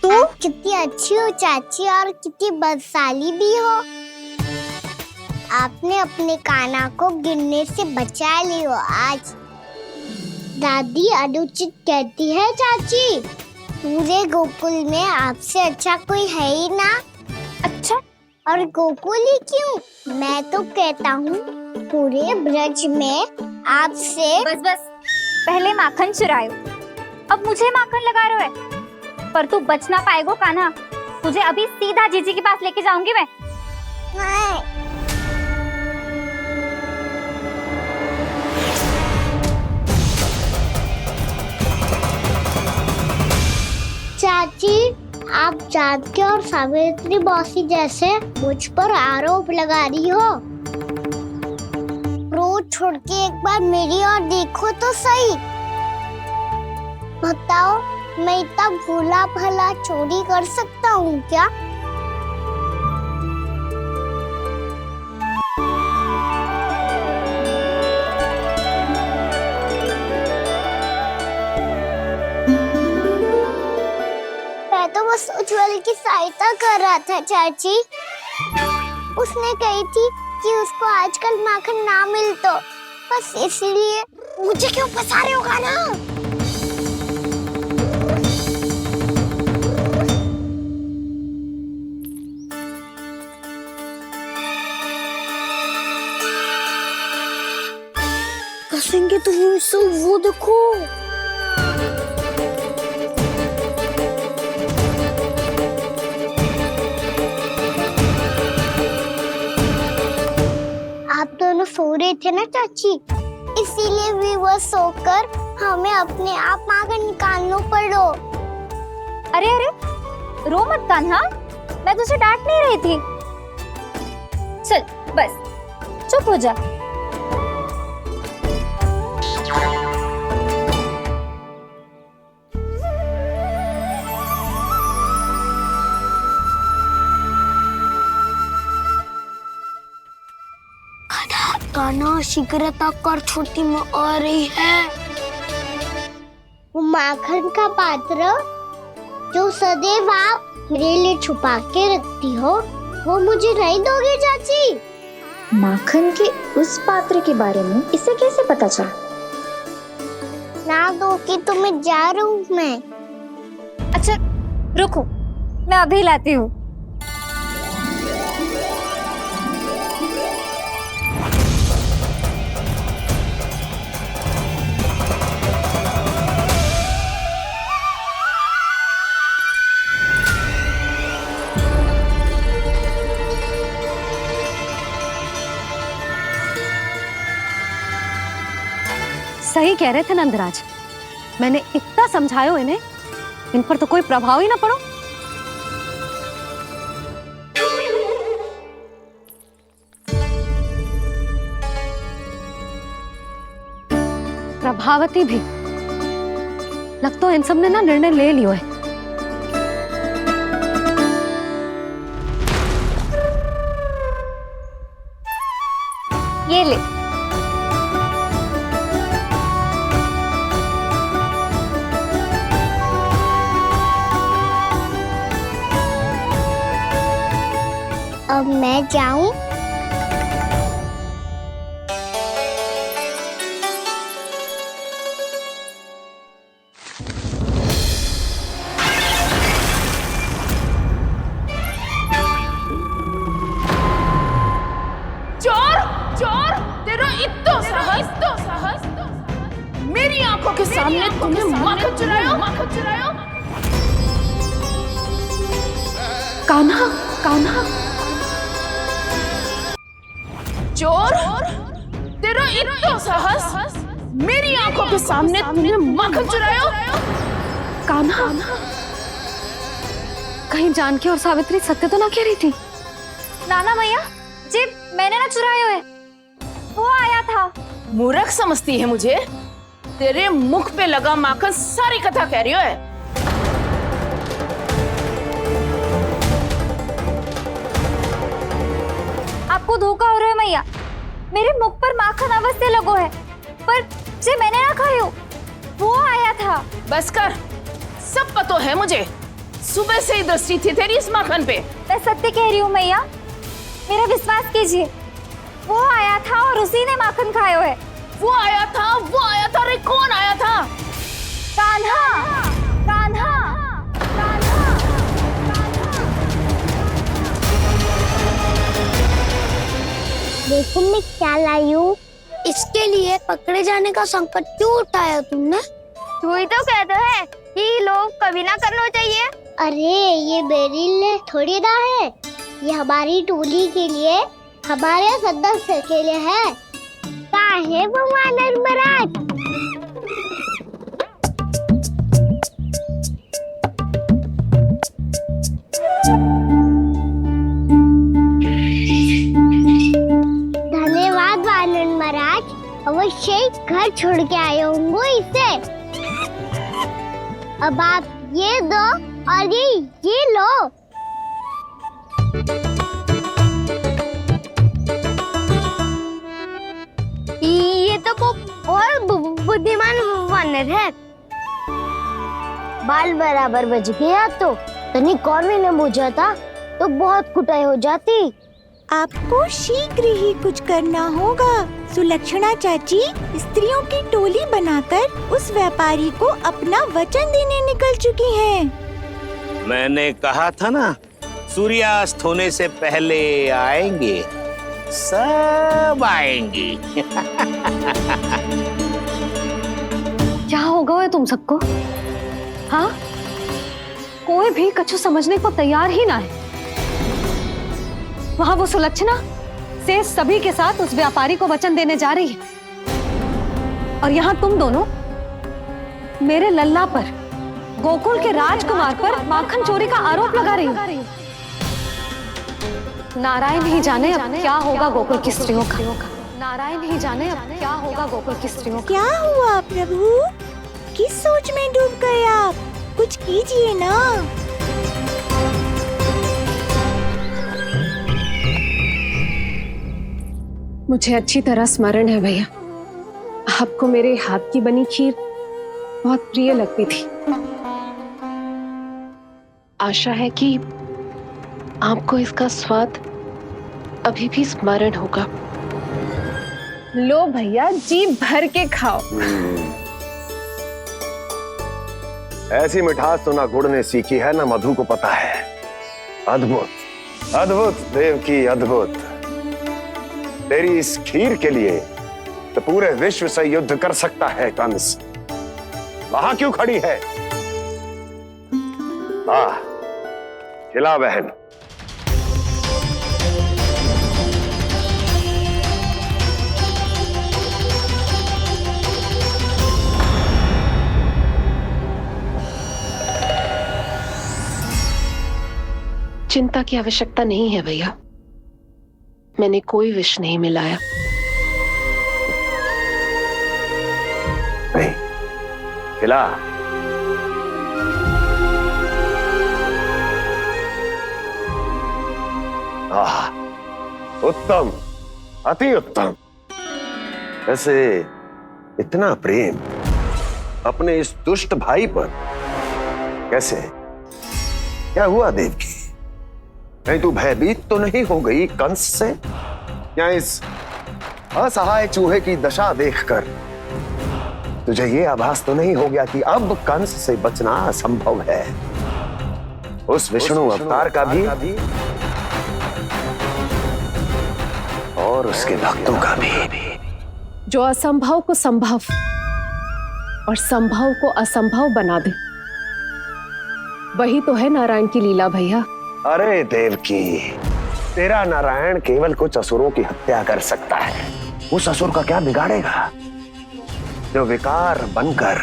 आप कितनी अच्छी हो चाची और कितनी बदसाली भी हो। आपने अपने कान्हा को गिरने से बचा ली हो आज। दादी अनुचित कहती है चाची, पूरे गोकुल में आपसे अच्छा कोई है ही ना। अच्छा, और गोकुल ही क्यों, मैं तो कहता हूँ पूरे ब्रज में आपसे।
बस बस, पहले माखन चुरायो, अब मुझे माखन लगा रहे हो। पर तू बच ना पाएगो कान्हा, तुझे अभी सीधा जीजी के पास लेके जाऊंगी मैं।
चाची, आप जानकी और सावित्री मौसी जैसे मुझ पर आरोप लगा रही हो। रोज छोड़ के एक बार मेरी ओर देखो तो सही। बताओ, मैं इतना भोला भला चोरी कर सकता हूँ क्या? मैं तो बस उज्जवल की सहायता कर रहा था चाची। उसने कही थी कि उसको आजकल माखन ना मिल तो बस इसलिए। मुझे क्यों फंसा रहे हो कान्हा? फंसेंगे तो वो देखो। आप दोनों सो रहे थे ना चाची, इसीलिए विवश सोकर हमें अपने आप माखन निकालना पड़ो।
अरे अरे, रो मत कान्हा, मैं तुझे डांट नहीं रही थी। चल बस चुप हो जा।
कान्हा शीघ्रता कर, छोटी माँ आ रही है। वो माखन का पात्र जो सदैव आप मेरे लिए छुपा के रखती हो, वो मुझे नहीं दोगे चाची?
माखन के उस पात्र के बारे में इसे कैसे पता चला?
ना दोगी तो मैं जा रहा हूँ मैं।
अच्छा रुको, मैं अभी लाती हूँ।
सही कह रहे थे नंदराज, मैंने इतना समझायो इन्हें, इन पर तो कोई प्रभाव ही ना पड़ो। प्रभावती भी लगता है इन सब ने ना निर्णय ले लियो है।
ये ले।
अब मैं जाऊं?
चोर चोर, तेरा इतना साहस, मेरी आंखों के सामने तुमने माखन चुरायो।
कान्हा, कान्हा,
चोर, तेरा इतना साहस, मेरी आंखों के सामने तुमने माखन चुरायो।
कान्हा, कहीं जानकी और सावित्री सत्य तो ना कह रही थी?
नाना मैया जी, मैंने ना चुराया है, वो आया था।
मूर्ख समझती है मुझे? तेरे मुख पे लगा माखन सारी कथा कह रही है।
आपको धोखा हो रहा है मैया। मेरे मुख पर माखन अवश्य लगो है, पर जे मैंने ना खायो वो आया था।
बस कर, सब पतो है मुझे। सुबह से ही दृष्टि थी तेरी इस माखन पे।
मैं सत्य कह रही हूँ मैया, मेरा विश्वास कीजिए। वो आया था और उसी ने माखन खायो है।
वो आया था, वो आया था। अरे कौन आया था?
कान्हा, कान्हा, कान्हा।
देखो मैं क्या लाई हूँ। इसके लिए पकड़े जाने का संकट क्यों उठाया तुमने?
तू ही तो कहता है कि लोग कभी ना करना चाहिए।
अरे ये मेरे लिए थोड़ी ना है, ये हमारी टोली के लिए, हमारे सदस्य के लिए है। काहे वो वानर महाराज? धन्यवाद वानर महाराज, अवश्य ही घर छोड़ के आए होंगे इसे। अब आप ये दो और ये लो।
ये तो बहुत बुद्धिमान वानर है।
बाल बराबर बज गया तो तनिक और मैंने बुझा था तो बहुत कुटाई हो जाती।
आपको शीघ्र ही कुछ करना होगा। सुलक्षणा चाची स्त्रियों की टोली बनाकर उस व्यापारी को अपना वचन देने निकल चुकी हैं।
मैंने कहा था ना, सूर्यास्त होने से पहले आएंगे, सब आएंगे।
क्या होगा है तुम सबको? हाँ, कोई भी कछु समझने को तैयार ही ना है। वहां वो सुलक्षणा से सभी के साथ उस व्यापारी को वचन देने जा रही है, और यहाँ तुम दोनों मेरे लल्ला पर, गोकुल के राजकुमार पर माखन चोरी का आरोप लगा रही हो। नारायण ही जाने अब क्या होगा गोकुल की स्त्रियों का। नारायण ही जाने अब क्या होगा गोकुल की स्त्रियों का।
क्या हुआ प्रभु? किस सोच में डूब गए आप? कुछ कीजिए ना।
मुझे अच्छी तरह स्मरण है भैया, आपको मेरे हाथ की बनी खीर बहुत प्रिय लगती थी। आशा है कि आपको इसका स्वाद अभी भी स्मरण होगा। लो भैया, जी भर के खाओ।
ऐसी मिठास तो ना गुड़ ने सीखी है ना मधु को पता है। अद्भुत, अद्भुत देवकी, अद्भुत। तेरी इस खीर के लिए तो पूरे विश्व से युद्ध कर सकता है कंस। वहां क्यों खड़ी है? खिला बहन।
चिंता की आवश्यकता नहीं है भैया, मैंने कोई विष नहीं मिलाया।
नहीं, खिला। उत्तम, अति उत्तम। वैसे इतना प्रेम अपने इस दुष्ट भाई पर कैसे? क्या हुआ देवकी? कहीं तू भयभीत तो नहीं हो गई कंस से? या इस असहाय चूहे की दशा देखकर तुझे ये आभास तो नहीं हो गया कि अब कंस से बचना असंभव है? उस विष्णु अवतार का भी और उसके भक्तों का भी।
जो असंभव को संभव और संभव को असंभव बना दे, वही तो है नारायण की लीला भैया।
अरे देवकी, तेरा नारायण केवल कुछ असुरों की हत्या कर सकता है। उस असुर का क्या बिगाड़ेगा जो विकार बनकर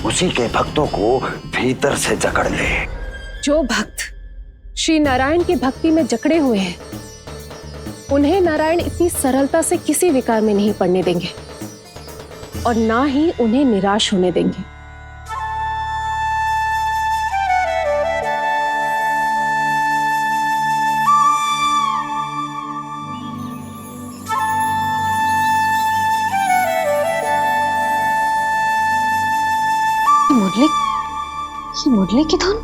उसी के भक्तों को भीतर से जकड़ ले।
जो भक्त श्री नारायण की भक्ति में जकड़े हुए हैं, उन्हें नारायण इतनी सरलता से किसी विकार में नहीं पड़ने देंगे और ना ही उन्हें निराश होने देंगे।
मुरली की धुन।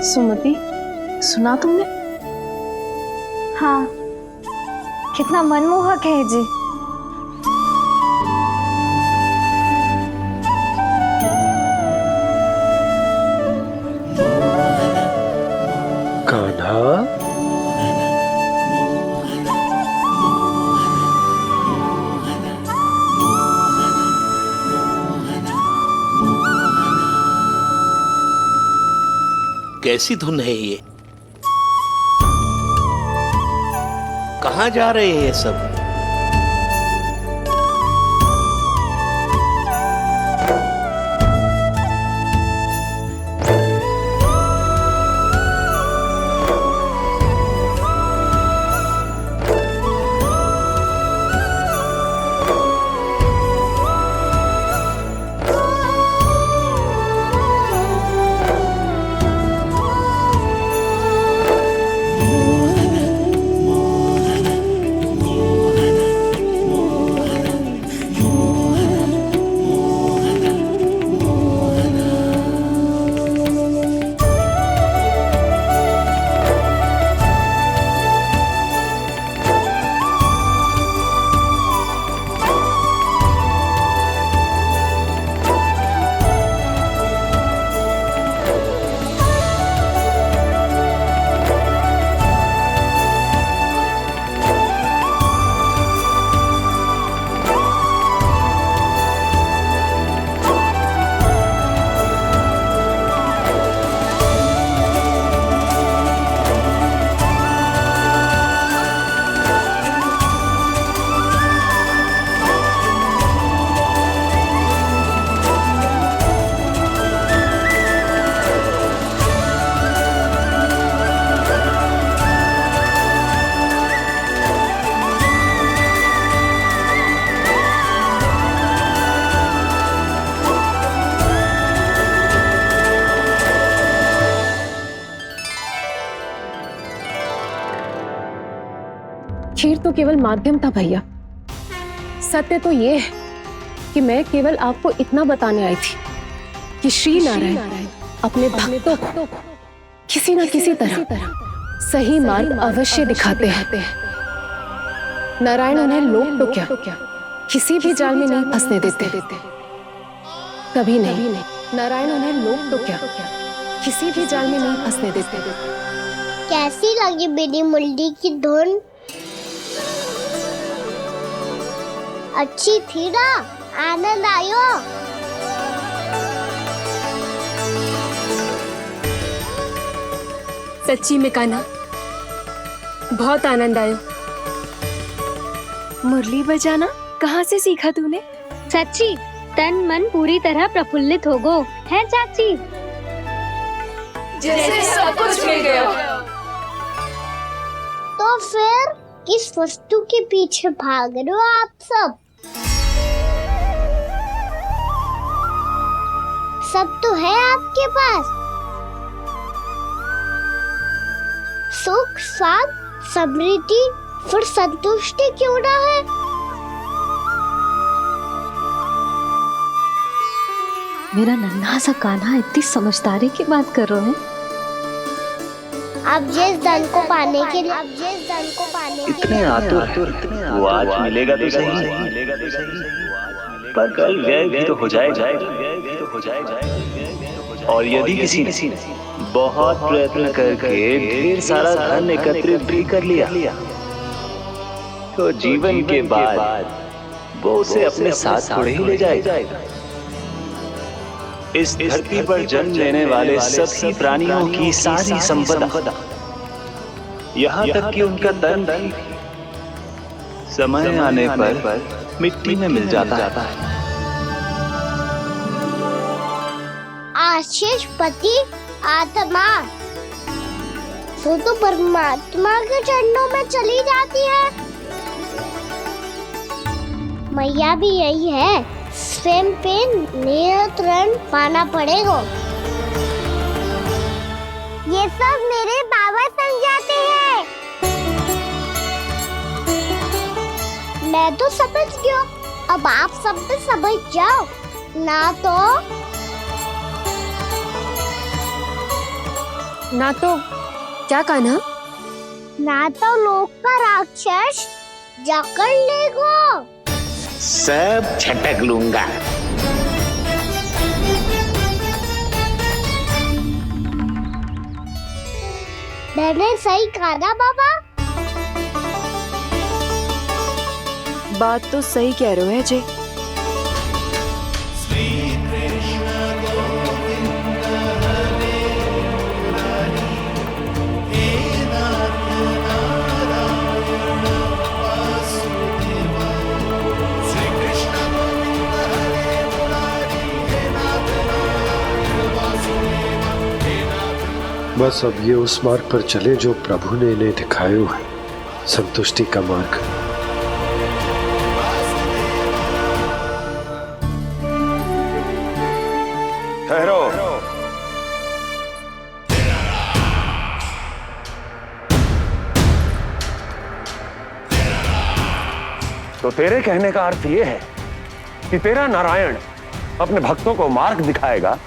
सुमति, सुना तुमने?
हाँ, कितना मनमोहक है जी।
कान्हा,
कैसी धुन है ये? कहाँ जा रहे हैं ये सब?
खीर तो केवल माध्यम था भैया। सत्य तो ये है कि मैं केवल आपको इतना बताने आई थी कि श्री नारायण अपने भक्तों को किसी न किसी तरह सही मार्ग अवश्य दिखाते हैं। नारायण उन्हें लोक तो क्या किसी भी जाल में नहीं फंसने देते, कभी नहीं। नारायण उन्हें लोक तो क्या किसी भी जाल में नहीं फंसने देते।
कैसी लगी मेरी मुरली की धुन? अच्छी थी ना? आनंद आयो?
सच्ची में कान्हा, बहुत आनंद आया। मुरली बजाना कहाँ से सीखा तूने?
सच्ची तन मन पूरी तरह प्रफुल्लित हो गो है चाची।
जैसे सब कुछ मिल गया।
तो फिर किस वस्तु के पीछे भाग रहे हो आप सब? सब तो है आपके पास। सुख, स्वाद, समृद्धि, फिर संतुष्टि क्यों ना है?
मेरा नन्हा सा कान्हा इतनी समझदारी की बात कर रहे हैं।
अब जिस धन को पाने के लिए
इतने आतुर वो आज मिलेगा तो सही, पर कल व्यय भी तो हो जाएगा। और यदि किसी ने बहुत प्रयत्न करके ढेर सारा धन एकत्रित भी कर लिया, तो जीवन के बाद वो उसे अपने साथ थोड़े ही ले जाएगा। इस धरती पर जन्म लेने वाले सभी प्राणियों की सारी संपदा, यहाँ तक कि उनका तन भी समय आने पर मिट्टी में मिल जाता है।
आशीष पति आत्मा, वो तो परमात्मा के चरणों में चली जाती है। मैया भी यही है, स्वयं पे नियंत्रण पाना पड़ेगा। ये सब मेरे बाबा समझाते हैं। मैं तो समझ गया, अब आप सब भी समझ जाओ ना तो
क्या कान्हा?
ना तो लोक का राक्षस जकड़ लेगा।
सब झटक लूंगा।
मैंने सही कहा ना बाबा?
बात तो सही कह रहे हो है जी।
बस अब ये उस मार्ग पर चले जो प्रभु ने इन्हें दिखाया है, संतुष्टि का मार्ग।
ठहरो। तो तेरे कहने का अर्थ यह है कि तेरा नारायण अपने भक्तों को मार्ग दिखाएगा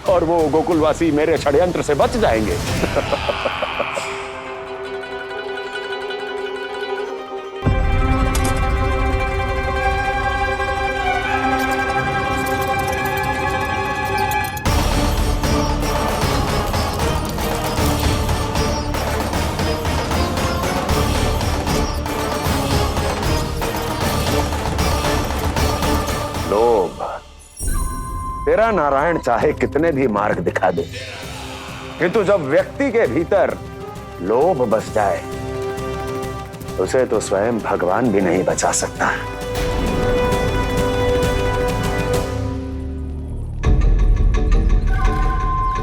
और वो गोकुलवासी मेरे षड्यंत्र से बच जाएंगे। लोभ। तेरा नारायण चाहे कितने भी मार्ग दिखा दे, किंतु जब व्यक्ति के भीतर लोभ बस जाए, उसे तो स्वयं भगवान भी नहीं बचा सकता।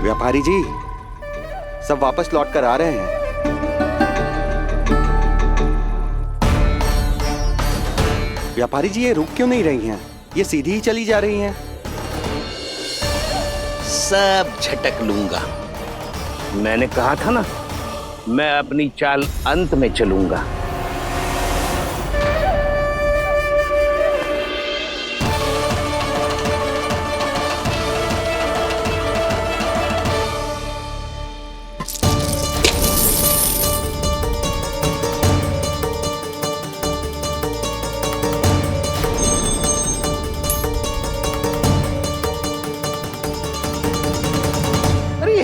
व्यापारी जी, सब वापस लौट कर आ रहे हैं। व्यापारी जी, ये रुक क्यों नहीं रही हैं? ये सीधी ही चली जा रही हैं।
सब झटक लूंगा। मैंने कहा था ना, मैं अपनी चाल अंत में चलूंगा।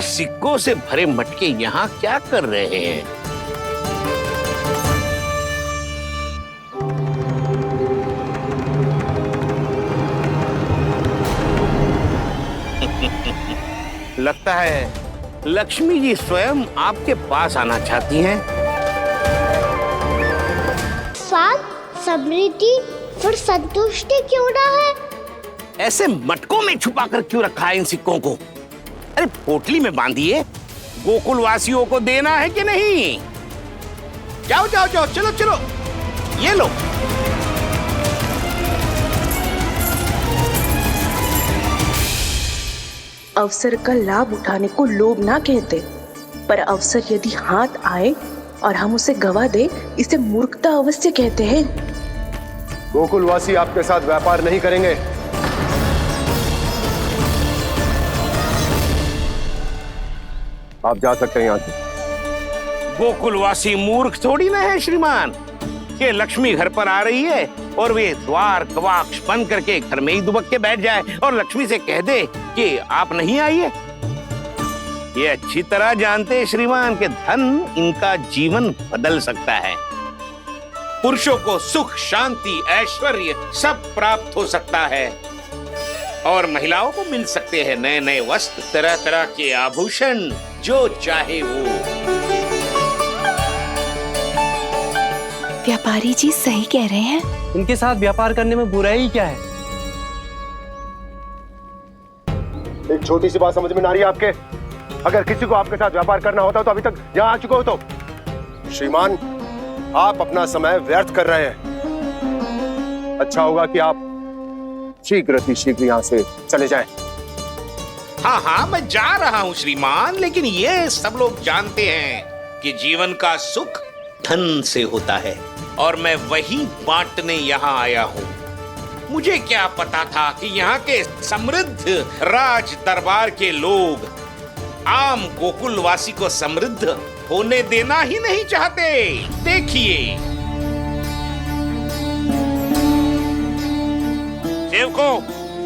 सिक्कों से भरे मटके यहाँ क्या कर रहे हैं? लगता है लक्ष्मी जी स्वयं आपके पास आना चाहती हैं।
स्वाद, समृद्धि और संतुष्टि क्यों ना है?
ऐसे मटकों में छुपा कर क्यों रखा है इन सिक्कों को? अरे पोटली में बांधिए, गोकुल वासियों को देना है कि नहीं? जाओ जाओ जाओ, चलो चलो, ये लो।
अवसर का लाभ उठाने को लोभ ना कहते, पर अवसर यदि हाथ आए और हम उसे गवा दे, इसे मूर्खता अवश्य कहते हैं।
गोकुलवासी आपके साथ व्यापार नहीं करेंगे। आप जा सकते हैं यहाँ से।
गोकुलवासी मूर्ख थोड़ी ना है श्रीमान। कि लक्ष्मी घर पर आ रही है और वे द्वार कवाक्ष बंद करके घर में ही दुबक के बैठ जाए और लक्ष्मी से कह दे कि आप नहीं आइए। ये अच्छी तरह जानते हैं श्रीमान कि धन इनका जीवन बदल सकता है। पुरुषों को सुख, शांति, ऐश्वर्य सब प्राप्त हो सकता है और महिलाओं को मिल सकते हैं नए नए वस्त्र, तरह तरह के आभूषण, जो चाहे वो।
व्यापारी जी सही कह रहे हैं।
इनके साथ व्यापार करने में बुराई क्या है?
एक छोटी सी बात समझ में ना रही है आपके? अगर किसी को आपके साथ व्यापार करना होता तो अभी तक यहाँ आ चुके हो। तो श्रीमान, आप अपना समय व्यर्थ कर रहे हैं। अच्छा होगा कि आप शीघ्र यहाँ से चले जाएं।
हाँ हाँ, मैं जा रहा हूँ श्रीमान, लेकिन ये सब लोग जानते हैं कि जीवन का सुख धन से होता है और मैं वही बांटने यहाँ आया हूँ। मुझे क्या पता था कि यहाँ के समृद्ध राज दरबार के लोग आम गोकुलवासी को समृद्ध होने देना ही नहीं चाहते। देखिए सेवकों,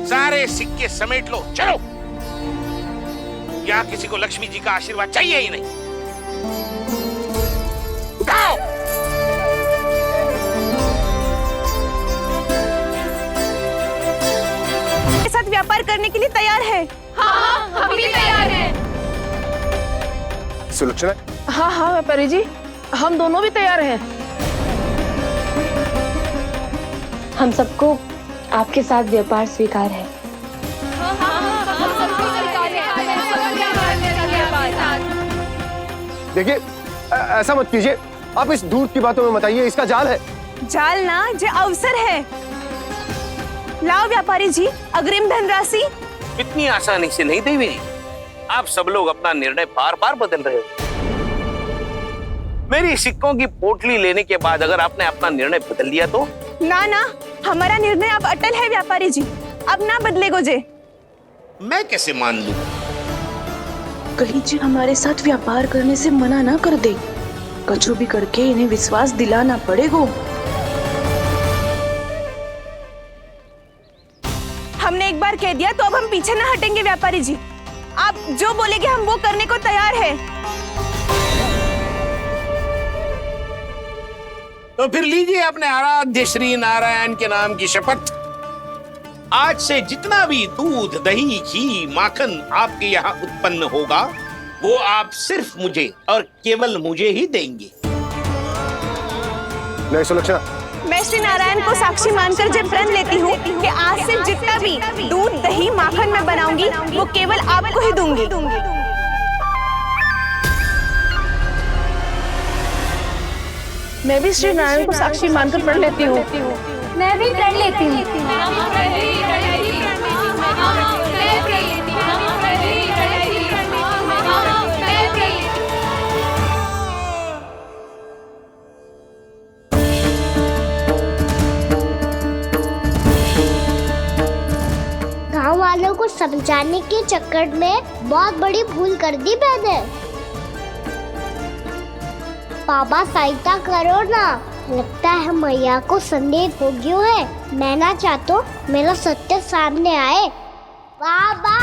सारे सिक्के समेट लो, चलो। यहाँ किसी को लक्ष्मी जी का आशीर्वाद चाहिए ही नहीं। उठाओ।
के साथ व्यापार करने के लिए तैयार है।
हाँ, हम भी तैयार हैं।
सुलक्षणा?
हाँ हाँ व्यापारी जी, हम दोनों भी तैयार हैं।
हम सबको आपके साथ व्यापार स्वीकार है।
देखिए, ऐसा मत कीजिए। आप इस दूध की बातों में मत आइए, इसका जाल है।
जाल ना, जो अवसर है। लाओ व्यापारी जी अग्रिम धनराशि।
इतनी आसानी से नहीं देवी जी। आप सब लोग अपना निर्णय बार बार बदल रहे हो। मेरी सिक्कों की पोटली लेने के बाद अगर आपने अपना निर्णय बदल लिया तो?
ना ना, हमारा निर्णय अब अटल है व्यापारी जी, अब ना बदले गोजे।
मैं कैसे मान लूं?
कहीं जी हमारे साथ व्यापार करने से मना ना कर दे। कछु भी करके इन्हें विश्वास दिलाना पड़ेगा।
हमने एक बार कह दिया तो अब हम पीछे ना हटेंगे व्यापारी जी। आप जो बोलेंगे हम वो करने को तैयार है।
तो फिर लीजिए अपने आराध्य श्री नारायण के नाम की शपथ। आज से जितना भी दूध, दही, घी, माखन आपके यहाँ उत्पन्न होगा वो आप सिर्फ मुझे और केवल मुझे ही देंगे।
नहीं सुलक्षणा,
मैं श्री नारायण को साक्षी मानकर जब प्रण लेती हूँ कि आज से जितना भी दूध, दही, माखन मैं बनाऊंगी वो केवल आपको ही दूंगी।
मैं भी श्री नारायण को साक्षी मानकर प्रण लेती हूँ।
मैं भी प्रण लेती हूँ।
गांव वालों को समझाने के चक्कर में बहुत बड़ी भूल कर दी मैंने। बाबा सहायता करो ना, लगता है मैया को संदेह हो गया है। मैं ना चाहता मेरा सत्य सामने आए। बाबा!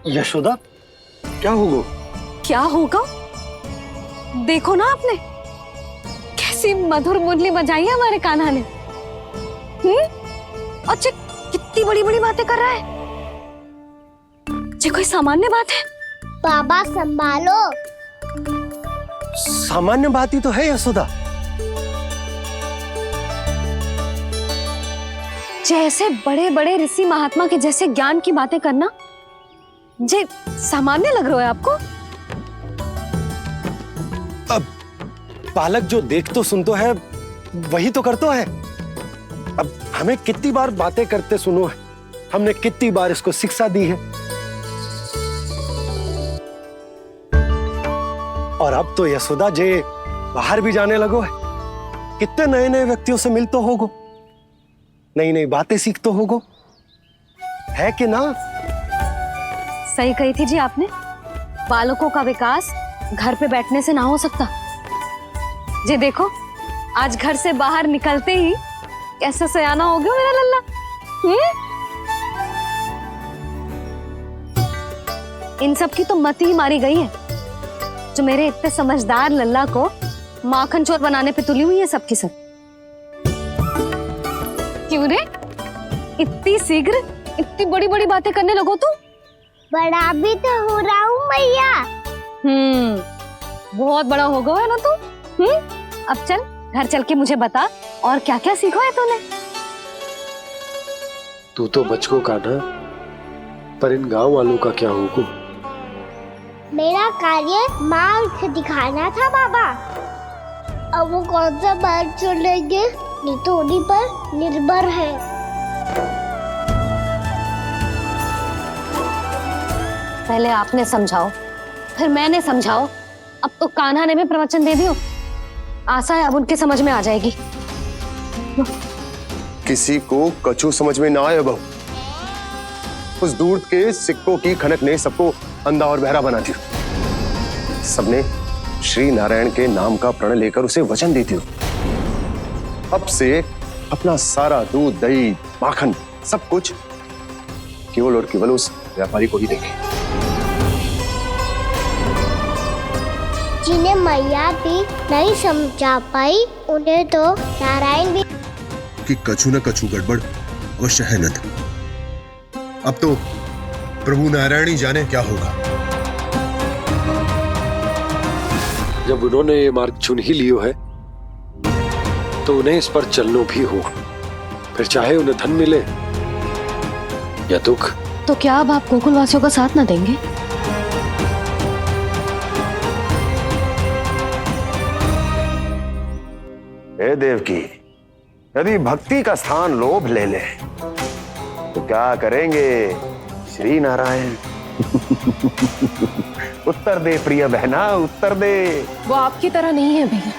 यशोदा, क्या होगा?
क्या होगा? देखो ना आपने कैसी मधुर मुरली बजाई है हमारे कान्हा ने। अच्छा, कितनी बड़ी बड़ी बातें कर रहा है। ये कोई सामान्य बात है?
बाबा संभालो।
सामान्य बात ही तो है यशोदा।
जैसे बड़े बड़े ऋषि महात्मा के जैसे ज्ञान की बातें करना जे सामान्य लग रहा है आपको?
अब बालक जो देख तो सुन तो है वही तो करतो है। अब हमें कितनी बार बातें करते सुनो है, हमने कितनी बार इसको शिक्षा दी है। और अब तो यशोदा जे बाहर भी जाने लगो है, कितने नए नए व्यक्तियों से मिलते होगो, नई नई बातें सीखते होगो, है कि ना?
सही कही थी जी आपने। बालकों का विकास घर पे बैठने से ना हो सकता। जी देखो, आज घर से बाहर निकलते ही कैसा सयाना हो गया मेरा लल्ला। इन सब की तो मत ही मारी गई है, जो मेरे इतने समझदार लल्ला को माखन चोर बनाने पे तुली हुई है सबकी सब। क्यों रे, इतनी शीघ्र इतनी बड़ी बड़ी बातें करने लगो तू?
बड़ा भी तो हो रहा हूँ मैया।
बहुत बड़ा हो गया है ना तू। अब चल घर चल के मुझे बता और क्या क्या सीखा है तूने।
तू तो बचको कान्हा, पर इन गांव वालों का क्या हुक्म?
मेरा कार्य मार्ग दिखाना था बाबा। अब वो कौन सा मार्ग चुनेंगे ये तो उन्हीं पर निर्भर है।
पहले आपने समझाओ, फिर मैंने समझाओ, अब तो कान्हा ने भी प्रवचन दे दियो। आशा है अब उनके समझ में आ जाएगी।
किसी को कछु समझ में ना आए बहू। उस दूर के सिक्कों की खनक ने सबको अंधा और बहरा बना दिया। सबने श्री नारायण के नाम का प्रण लेकर उसे वचन देती हो। अब से अपना सारा दूध, दही, माखन सब कुछ केवल और केवल उस व्यापारी को ही देंगे।
जिन्हें मैया भी नहीं समझा पाई उन्हें तो नारायण भी
कि कछु न कछु गड़बड़ अवश्य है न था। अब तो प्रभु नारायण ही जाने क्या होगा।
जब उन्होंने ये मार्ग चुन ही लियो है तो उन्हें इस पर चलना भी हो, फिर चाहे उन्हें धन मिले या दुख।
तो क्या अब आप गोकुल वासियों का साथ न देंगे?
हे देवकी, यदि भक्ति का स्थान लोभ ले ले तो क्या करेंगे श्री नारायण? उत्तर दे प्रिय बहना, उत्तर दे।
वो आपकी तरह नहीं है भैया।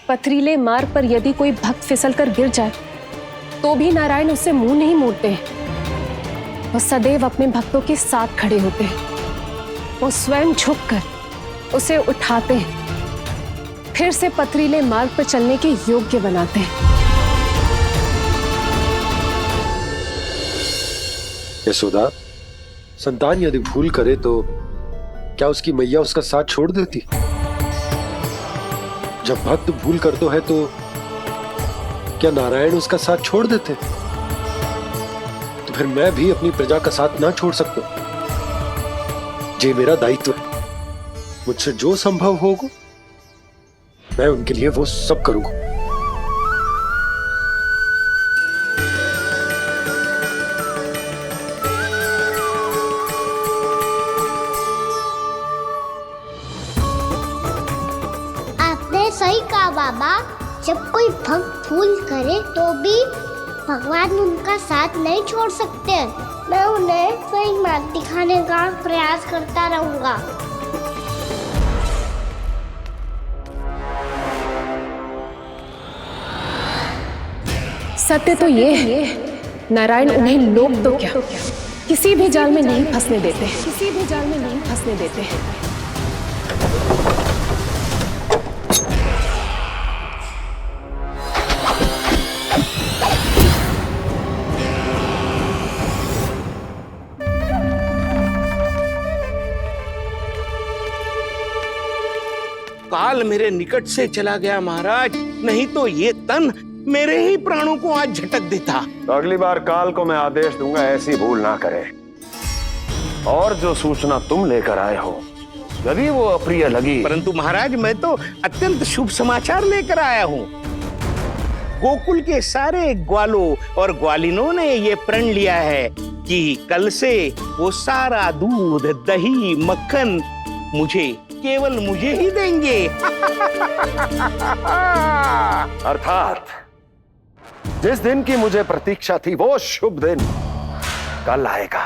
पथरीले मार्ग पर यदि कोई भक्त फिसलकर गिर जाए तो भी नारायण उससे मुंह नहीं मोड़ते हैं। वो सदैव अपने भक्तों के साथ खड़े होते हैं। वो स्वयं झुककर उसे उठाते हैं, फिर से पथरीले मार्ग पर चलने के योग्य बनाते हैं।
यशोदा, संतान यदि भूल करे तो क्या उसकी मैया उसका साथ छोड़ देती? जब भक्त भूल करता है तो क्या नारायण उसका साथ छोड़ देते? तो फिर मैं भी अपनी प्रजा का साथ ना छोड़ सकता। ये मेरा दायित्व है। मुझसे जो संभव होगा मैं उनके लिए वो सब करूंगा।
आपने सही कहा बाबा। जब कोई भक्त भूल करे तो भी भगवान उनका साथ नहीं छोड़ सकते। मैं उन्हें सही मार्ग दिखाने का प्रयास करता रहूंगा।
सत्य तो ये है, नारायण उन्हें लोग तो क्या किसी भी जाल में नहीं फंसने देते हैं। किसी भी जाल में नहीं फंसने देते हैं।
काल मेरे निकट से चला गया महाराज, नहीं तो ये तन मेरे ही प्राणों को आज झटक देता।
तो अगली बार काल को मैं आदेश दूंगा ऐसी भूल ना करे। और जो सूचना तुम लेकर आए हो यदि वो अप्रिय लगी।
परंतु महाराज मैं तो अत्यंत शुभ समाचार लेकर आया हूँ। गोकुल के सारे ग्वालों और ग्वालिनों ने ये प्रण लिया है कि कल से वो सारा दूध, दही, मक्खन मुझे, केवल मुझे ही देंगे।
अर्थात जिस दिन की मुझे प्रतीक्षा थी वो शुभ दिन कल आएगा।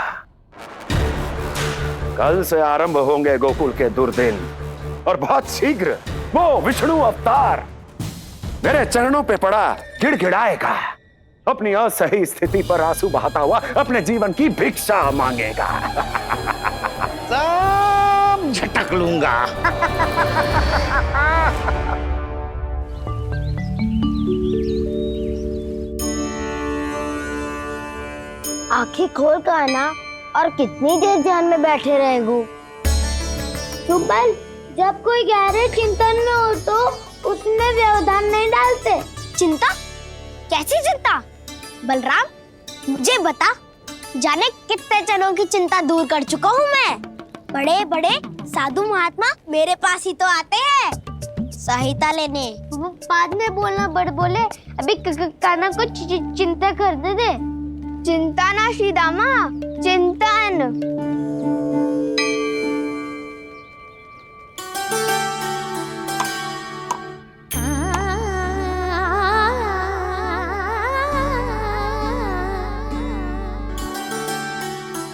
कल से आरंभ होंगे गोकुल के दुर्दिन और बहुत शीघ्र वो विष्णु अवतार मेरे चरणों पे पड़ा गिड़गिड़ाएगा। अपनी असही स्थिति पर आंसू बहाता हुआ अपने जीवन की भिक्षा मांगेगा।
सब झटक लूंगा।
आंखें खोल कर आना और कितनी देर ध्यान में बैठे रहेगो। सुबह जब कोई गहरे चिंतन में हो तो उसमें व्यवधान नहीं डालते। चिंता? कैसी चिंता? बलराम मुझे बता, जाने कितने जनों की चिंता दूर कर चुका हूँ मैं। बड़े बड़े साधु महात्मा मेरे पास ही तो आते हैं। सहायता लेने। वो बाद में बोलना बड़ बोले, अभी कान्हा को चिंता करने दे।
चिंता ना श्रीदामा, चिंतन।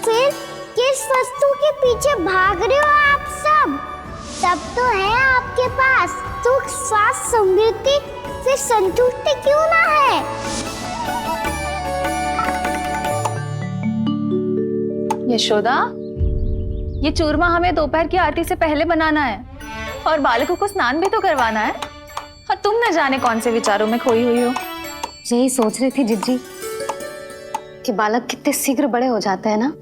फिर किस वस्तु के पीछे भाग रहे हो आप सब? सब तो है आपके पास, सुख स्वास्थ्य समृद्धि से संतुष्टि क्यों ना है?
यशोदा, ये चूरमा हमें दोपहर की आरती से पहले बनाना है और बालकों को स्नान भी तो करवाना है। और तुम न जाने कौन से विचारों में खोई हुई हो।
यही सोच रही थी जिज्जी कि बालक कितने शीघ्र बड़े हो जाते हैं ना।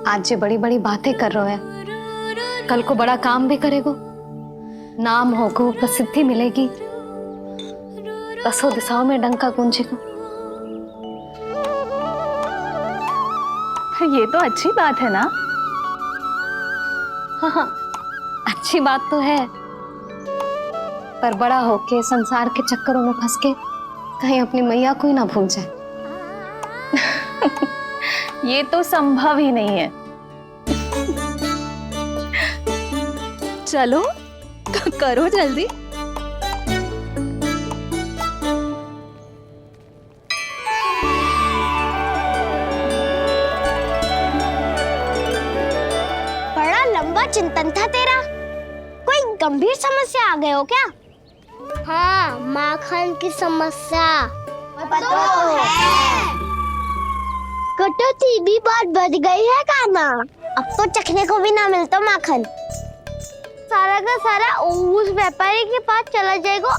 आज जो बड़ी बड़ी बातें कर रहे हैं, कल को बड़ा काम भी करेगो, नाम होगो, प्रसिद्धि मिलेगी, दसों दिशाओं में डंका गूंजेगो।
ये तो अच्छी बात है ना।
हाँ, अच्छी बात तो है, पर बड़ा होके संसार के चक्करों में फंस के कहीं अपनी मैया को ही ना भूल जाए।
ये तो संभव ही नहीं है।
चलो करो जल्दी।
बड़ा लंबा चिंतन था तेरा। कोई गंभीर समस्या आ गए हो क्या? हाँ, माखन की समस्या तो है। कटौती भी बहुत बढ़ गई है कान्हा। अब तो चखने को भी ना मिलता माखन। सारा का सारा उस व्यापारी के पास चला जाएगा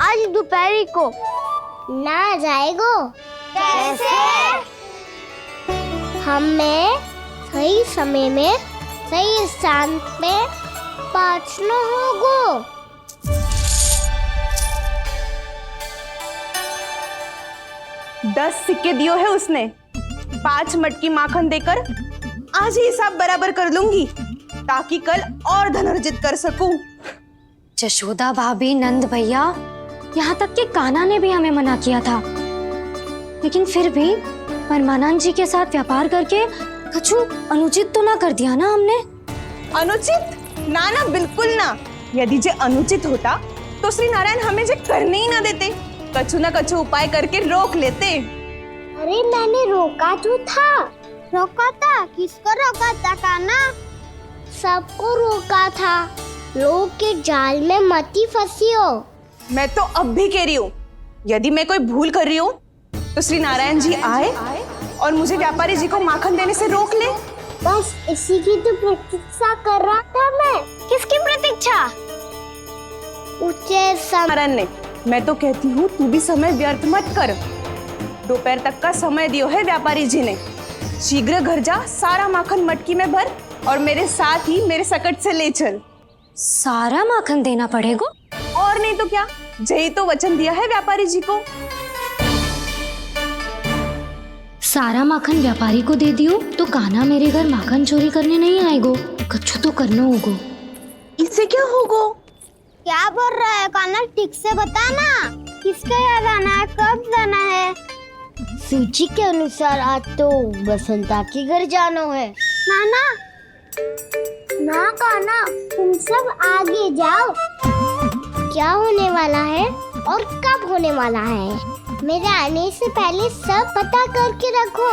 आज दोपहर को। ना जाएगो? कैसे? हमें सही समय में सही स्थान पे पहुंचना होगा।
10 सिक्के दियो है उसने। 5 मटकी माखन देकर आज ही हिसाब बराबर कर लूंगी ताकि कल और धन अर्जित कर सकूं।
जशोदा भाभी, नंद भैया, यहाँ तक कि कान्हा ने भी हमें मना किया था, लेकिन फिर भी परमानंद जी के साथ व्यापार करके कछु अनुचित तो ना कर दिया ना हमने?
अनुचित? ना ना, बिल्कुल ना। यदि जे अनुचित होता तो श्री नारायण हमें जे करने ही ना देते, कछु ना कछु उपाय करके रोक लेते।
अरे मैंने रोका तो था। रोका था? किसको रोका था कान्हा? सबको रोका था। लोग के जाल में मती फंसी हो।
मैं तो अब भी कह रही हूँ, यदि मैं कोई भूल कर रही हूँ तो श्री नारायण जी आए और मुझे व्यापारी जी को माखन देने से रोक ले।
बस इसी की तो प्रतीक्षा कर रहा था मैं। किसकी प्रतीक्षा? उच्च
नारायण ने। मैं तो कहती हूँ तू भी समय व्यर्थ मत कर। दोपहर तक का समय दियो है व्यापारी जी ने। शीघ्र घर जा, सारा माखन मटकी में भर और मेरे साथ ही मेरे सकट से ले चल।
सारा माखन देना पड़ेगा?
और नहीं तो क्या, जय तो वचन दिया है व्यापारी जी को।
सारा माखन व्यापारी को दे दियो तो कान्हा मेरे घर माखन चोरी करने नहीं आएगो। कछु तो करना होगा।
इससे क्या होगा?
क्या बोल रहा है कान्हा? ठीक से बता ना। किसका यहाँ जाना है, कब जाना है? सूची के अनुसार आज तो बसंता के घर जाना है। नाना, ना कान्हा, तुम सब आगे जाओ। क्या होने वाला है और कब होने वाला है, मेरे आने से पहले सब पता करके रखो।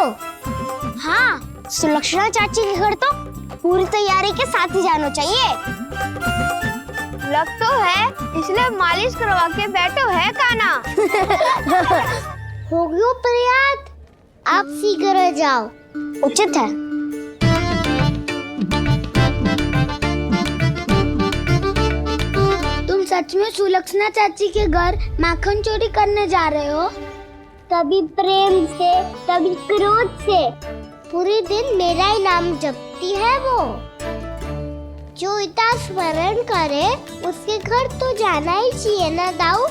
हाँ, सुलक्षणा चाची के घर तो पूरी तैयारी के साथ ही जाना चाहिए।
लग तो है, इसलिए मालिश करवा के बैठो है कान्हा।
हो गयो प्रयास, आप शीघ्र जाओ, उचित है। तुम सच में सुलक्षणा चाची के घर माखन चोरी करने जा रहे हो? कभी प्रेम से, कभी क्रोध से, पूरे दिन मेरा ही नाम जपती है वो। जो इतना स्मरण करे उसके घर तो जाना ही चाहिए ना दाऊ।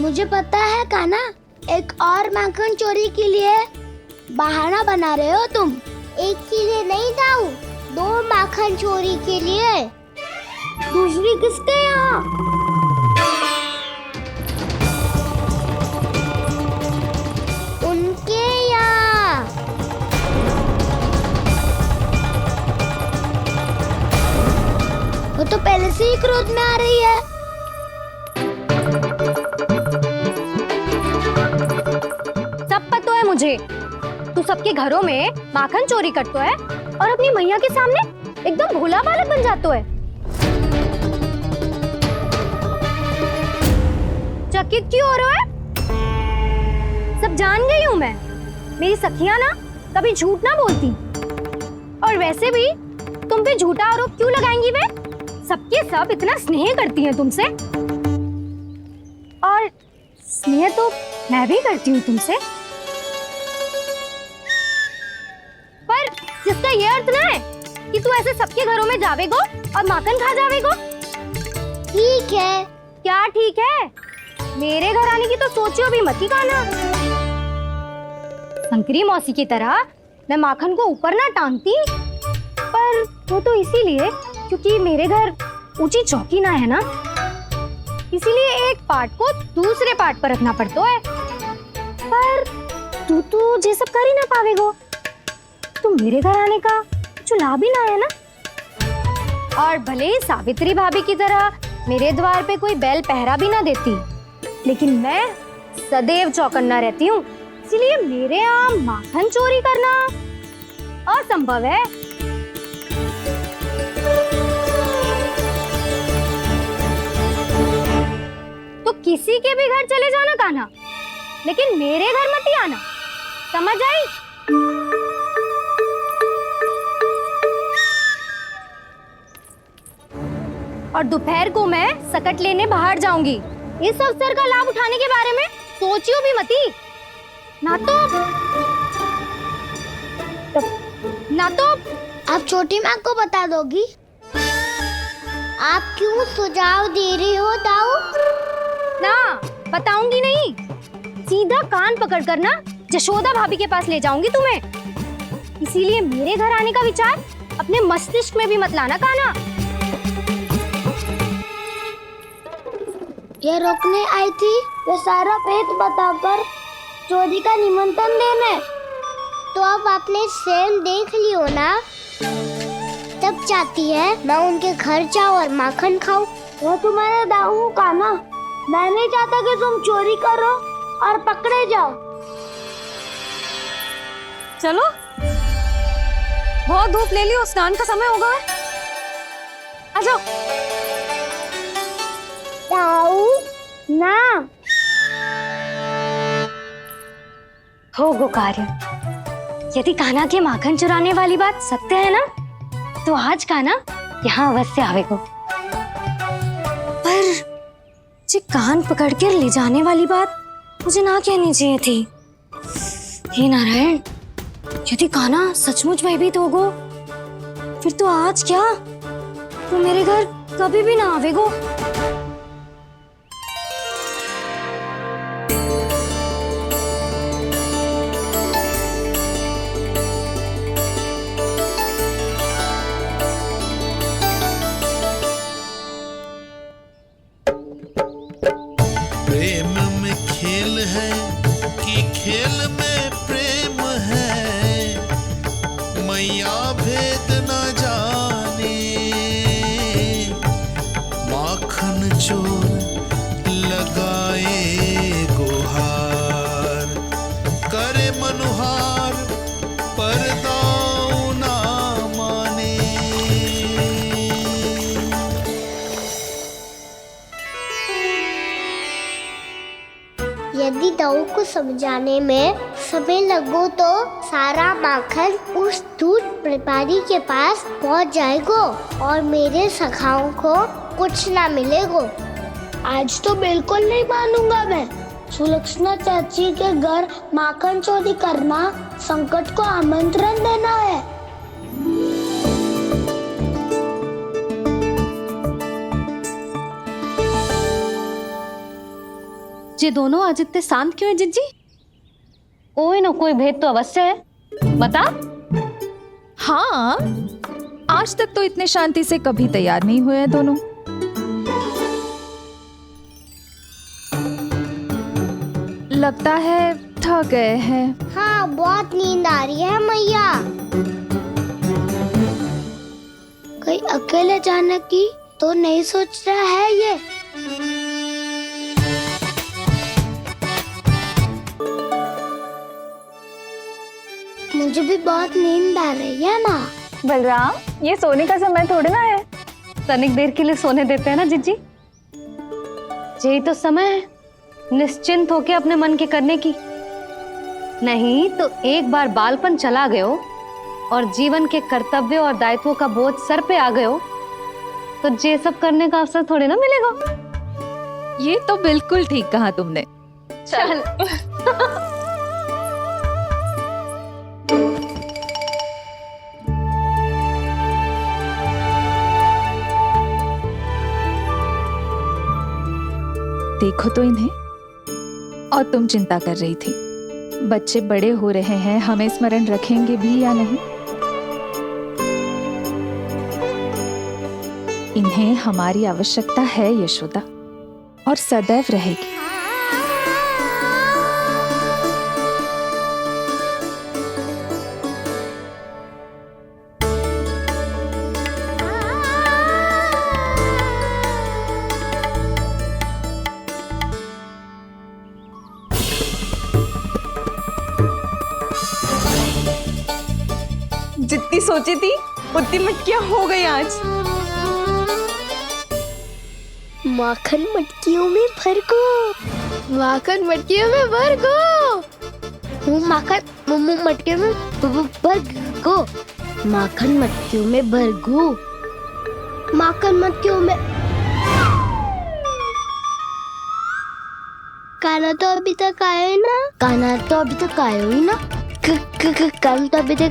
मुझे पता है कान्हा, एक और माखन चोरी के लिए बहाना बना रहे हो तुम। एक के लिए नहीं दाऊ, 2 माखन चोरी के लिए। दूसरी किसके यहाँ? उनके यहाँ। वो तो पहले से ही क्रोध में आ रही है।
सब पता है मुझे, तू सबके घरों में माखन चोरी करतो है और अपनी मैया के सामने एकदम भोला बालक बन जातो है। चकित क्यों हो रहा है? सब जान गई हूँ मैं। मेरी सखियां ना कभी झूठ ना बोलती, और वैसे भी तुम पे झूठा आरोप क्यों लगाएंगी वे? सबके सब इतना स्नेह करती हैं तुमसे, और स्नेह तो मैं भी करती हूँ तुमसे, पर जिसका ये अर्थ ना है कि तू ऐसे सबके घरों में जावेगो और माखन खा जावेगो।
ठीक है।
क्या ठीक है? मेरे घर आने की तो सोचियो भी मत ही काना। शंकरी मौसी की तरह मैं माखन को ऊपर ना टांगती, पर वो तो इसीलिए क्योंकि मेरे घर ऊंची चौकी ना है ना, इसीलिए एक पार्ट को दूसरे पार्ट पर रखना पड़ता है। पर तू ये सब कर ही ना पावेगो, तो मेरे घर आने का कुछ लाभ ही ना है ना। और भले ही सावित्री भाभी की तरह मेरे द्वार पे कोई बैल पहरा भी ना देती, लेकिन मैं सदैव चौकन्ना रहती हूँ, इसलिए मेरे यहाँ माखन चोरी करना असंभव है। तो किसी के भी घर चले जाना कान्हा, लेकिन मेरे घर मत ही आना, समझ आई? और दोपहर को मैं सकट लेने बाहर जाऊंगी। इस अवसर का लाभ उठाने के बारे में सोचियो भी मती, ना तो
आप छोटी माँ को बता दोगी? आप क्यों सुझाव दे रही हो दाऊ?
ना बताऊंगी नहीं, सीधा कान पकड़ कर ना जशोदा भाभी के पास ले जाऊंगी तुम्हें। इसीलिए मेरे घर आने का विचार अपने मस्तिष्क में भी मत लाना कान्हा।
ये रोकने आई थी ये सारा भेद बताकर चोरी का निमंत्रण देने। तो अब आपने स्वयं देख लियो ना, तब चाहती है मैं उनके घर जाऊँ और माखन खाऊं। वो तुम्हारा दाऊ का ना, मैं नहीं चाहता कि तुम चोरी करो और पकड़े जाओ।
चलो, बहुत धूप ले लियो, स्नान का समय होगा। आ जाओ।
दाऊ ना
हो गो कार्य। यदि कान्हा के माखन चुराने वाली बात सत्य है ना, तो आज कान्हा यहाँ अवश्य आवेगो। पर जे कान पकड़ कर ले जाने वाली बात मुझे ना कहनी चाहिए थी। हे नारायण, यदि कान्हा सचमुच भयभीत होगो, फिर तो आज क्या, तो मेरे घर कभी भी ना आवेगो।
प्रेम में खेल है कि खेल में प्रेम है, मैया भेद न जाने। माखन चोर लगाए गुहार, करे मनुहार पर दाऊ ना माने।
यदि दाऊ को समझाने में समय लगो तो सारा माखन उस दूध व्यापारी के पास पहुंच जाएगो और मेरे सखाओं को कुछ ना मिलेगो। आज तो बिल्कुल नहीं मानूंगा मैं। सुलक्षणा चाची के घर माखन चोरी करना संकट को आमंत्रण देना है।
ये दोनों आज इतने शांत क्यों है जिज्जी? कोई ना कोई भेद तो अवश्य है, बता।
हाँ, आज तक तो इतने शांति से कभी तैयार नहीं हुए हैं दोनों। लगता है थक गए हैं।
हाँ, बहुत नींद आ रही है मैया। कहीं अकेले जाने की तो नहीं सोच रहा है ये? मुझे भी बहुत नींद आ रही है माँ।
बलराम, ये सोने का समय थोड़ी ना है। तनिक देर के लिए सोने देते हैं ना जीजी। यही तो समय है निश्चिंत होके अपने मन के करने की। नहीं तो एक बार बालपन चला गयो और जीवन के कर्तव्यों और दायित्वों का बोझ सर पे आ गयो तो ये सब करने का अवसर थोड़ी ना मिलेगा।
ये तो बिल्कुल ठीक कहा तुमने।
चल
देखो तो इन्हें। और तुम चिंता कर रही थी बच्चे बड़े हो रहे हैं, हमें स्मरण रखेंगे भी या नहीं। इन्हें हमारी आवश्यकता है यशोदा, और सदैव रहेगी।
जितनी सोची थी उतनी मटकियां हो गई आज।
माखन मटकियों में भर को, माखन मटकियों में भर को, माखन मटकियों में भर को, माखन मटकियों में भर को, माखन मटकियों में। काना तो अभी तक आया ही ना, काना तो अभी तक आया ही ना, काना तो अभी तक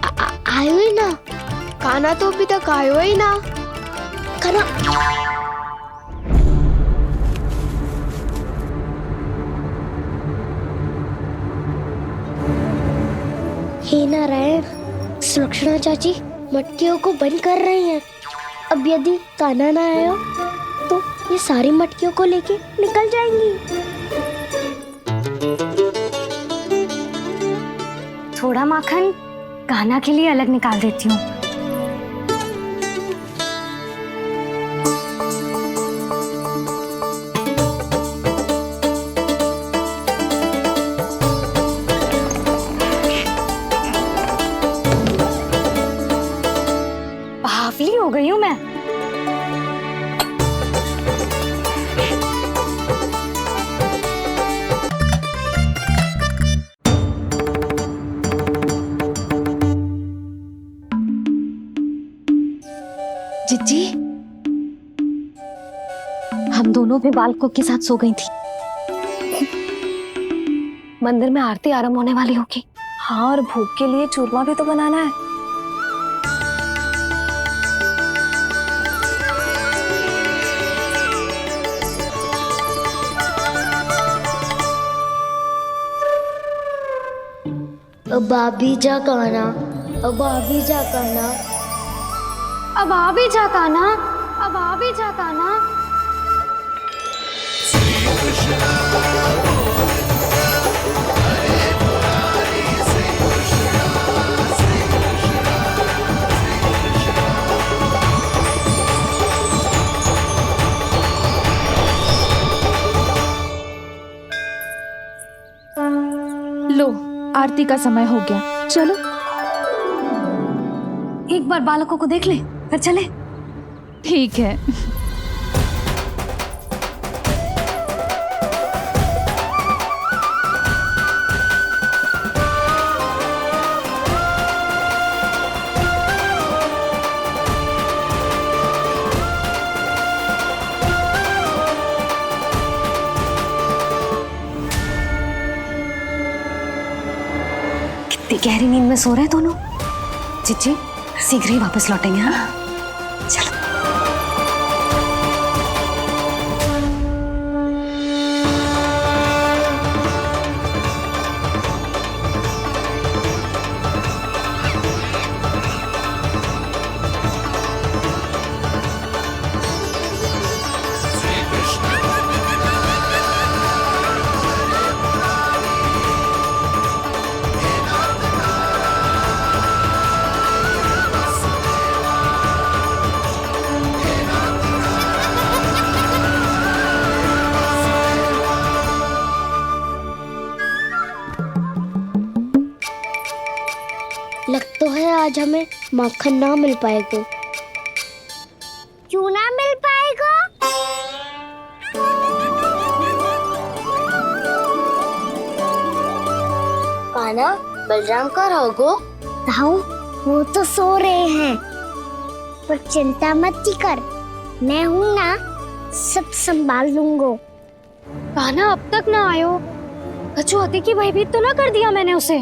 आयो ही ना,
काना तो अभी तक आयो ही ना,
काना। हे नारायण, सुलक्षणा चाची मटकियों को बंद कर रही हैं। अब यदि काना ना आया तो ये सारी मटकियों को लेके निकल जाएंगी।
थोड़ा माखन कान्हा के लिए अलग निकाल देती हूँ। बावली हो गई हूँ मैं। जिज्जी, हम दोनों भी बालकों के साथ सो गई थी। मंदिर में आरती आरंभ होने वाली होगी। हाँ, और भूख के लिए चूरमा भी तो बनाना है।
अब आ भी जा काना, अब आ भी जा काना,
अब आ भी जा कान्हा, अब आ भी जा कान्हा।
लो, आरती का समय हो गया, चलो।
एक बार बालकों को देख ले फिर चले।
ठीक है।
कितनी गहरी नींद में सो रहे हैं दोनों। जीजी शीघ्र ही वापस लौटेंगे। हाँ चलो।
आज हमें माखन ना मिल पाएगा। क्यों ना मिल पाएगा? कान्हा, बलराम का रहोगो? ताऊ, वो तो सो रहे हैं, पर चिंता मत कर, मैं हूँ ना, सब संभाल लूंगा।
कान्हा अब तक ना आयो, कछुआती की भयभीत तो ना कर दिया मैंने उसे?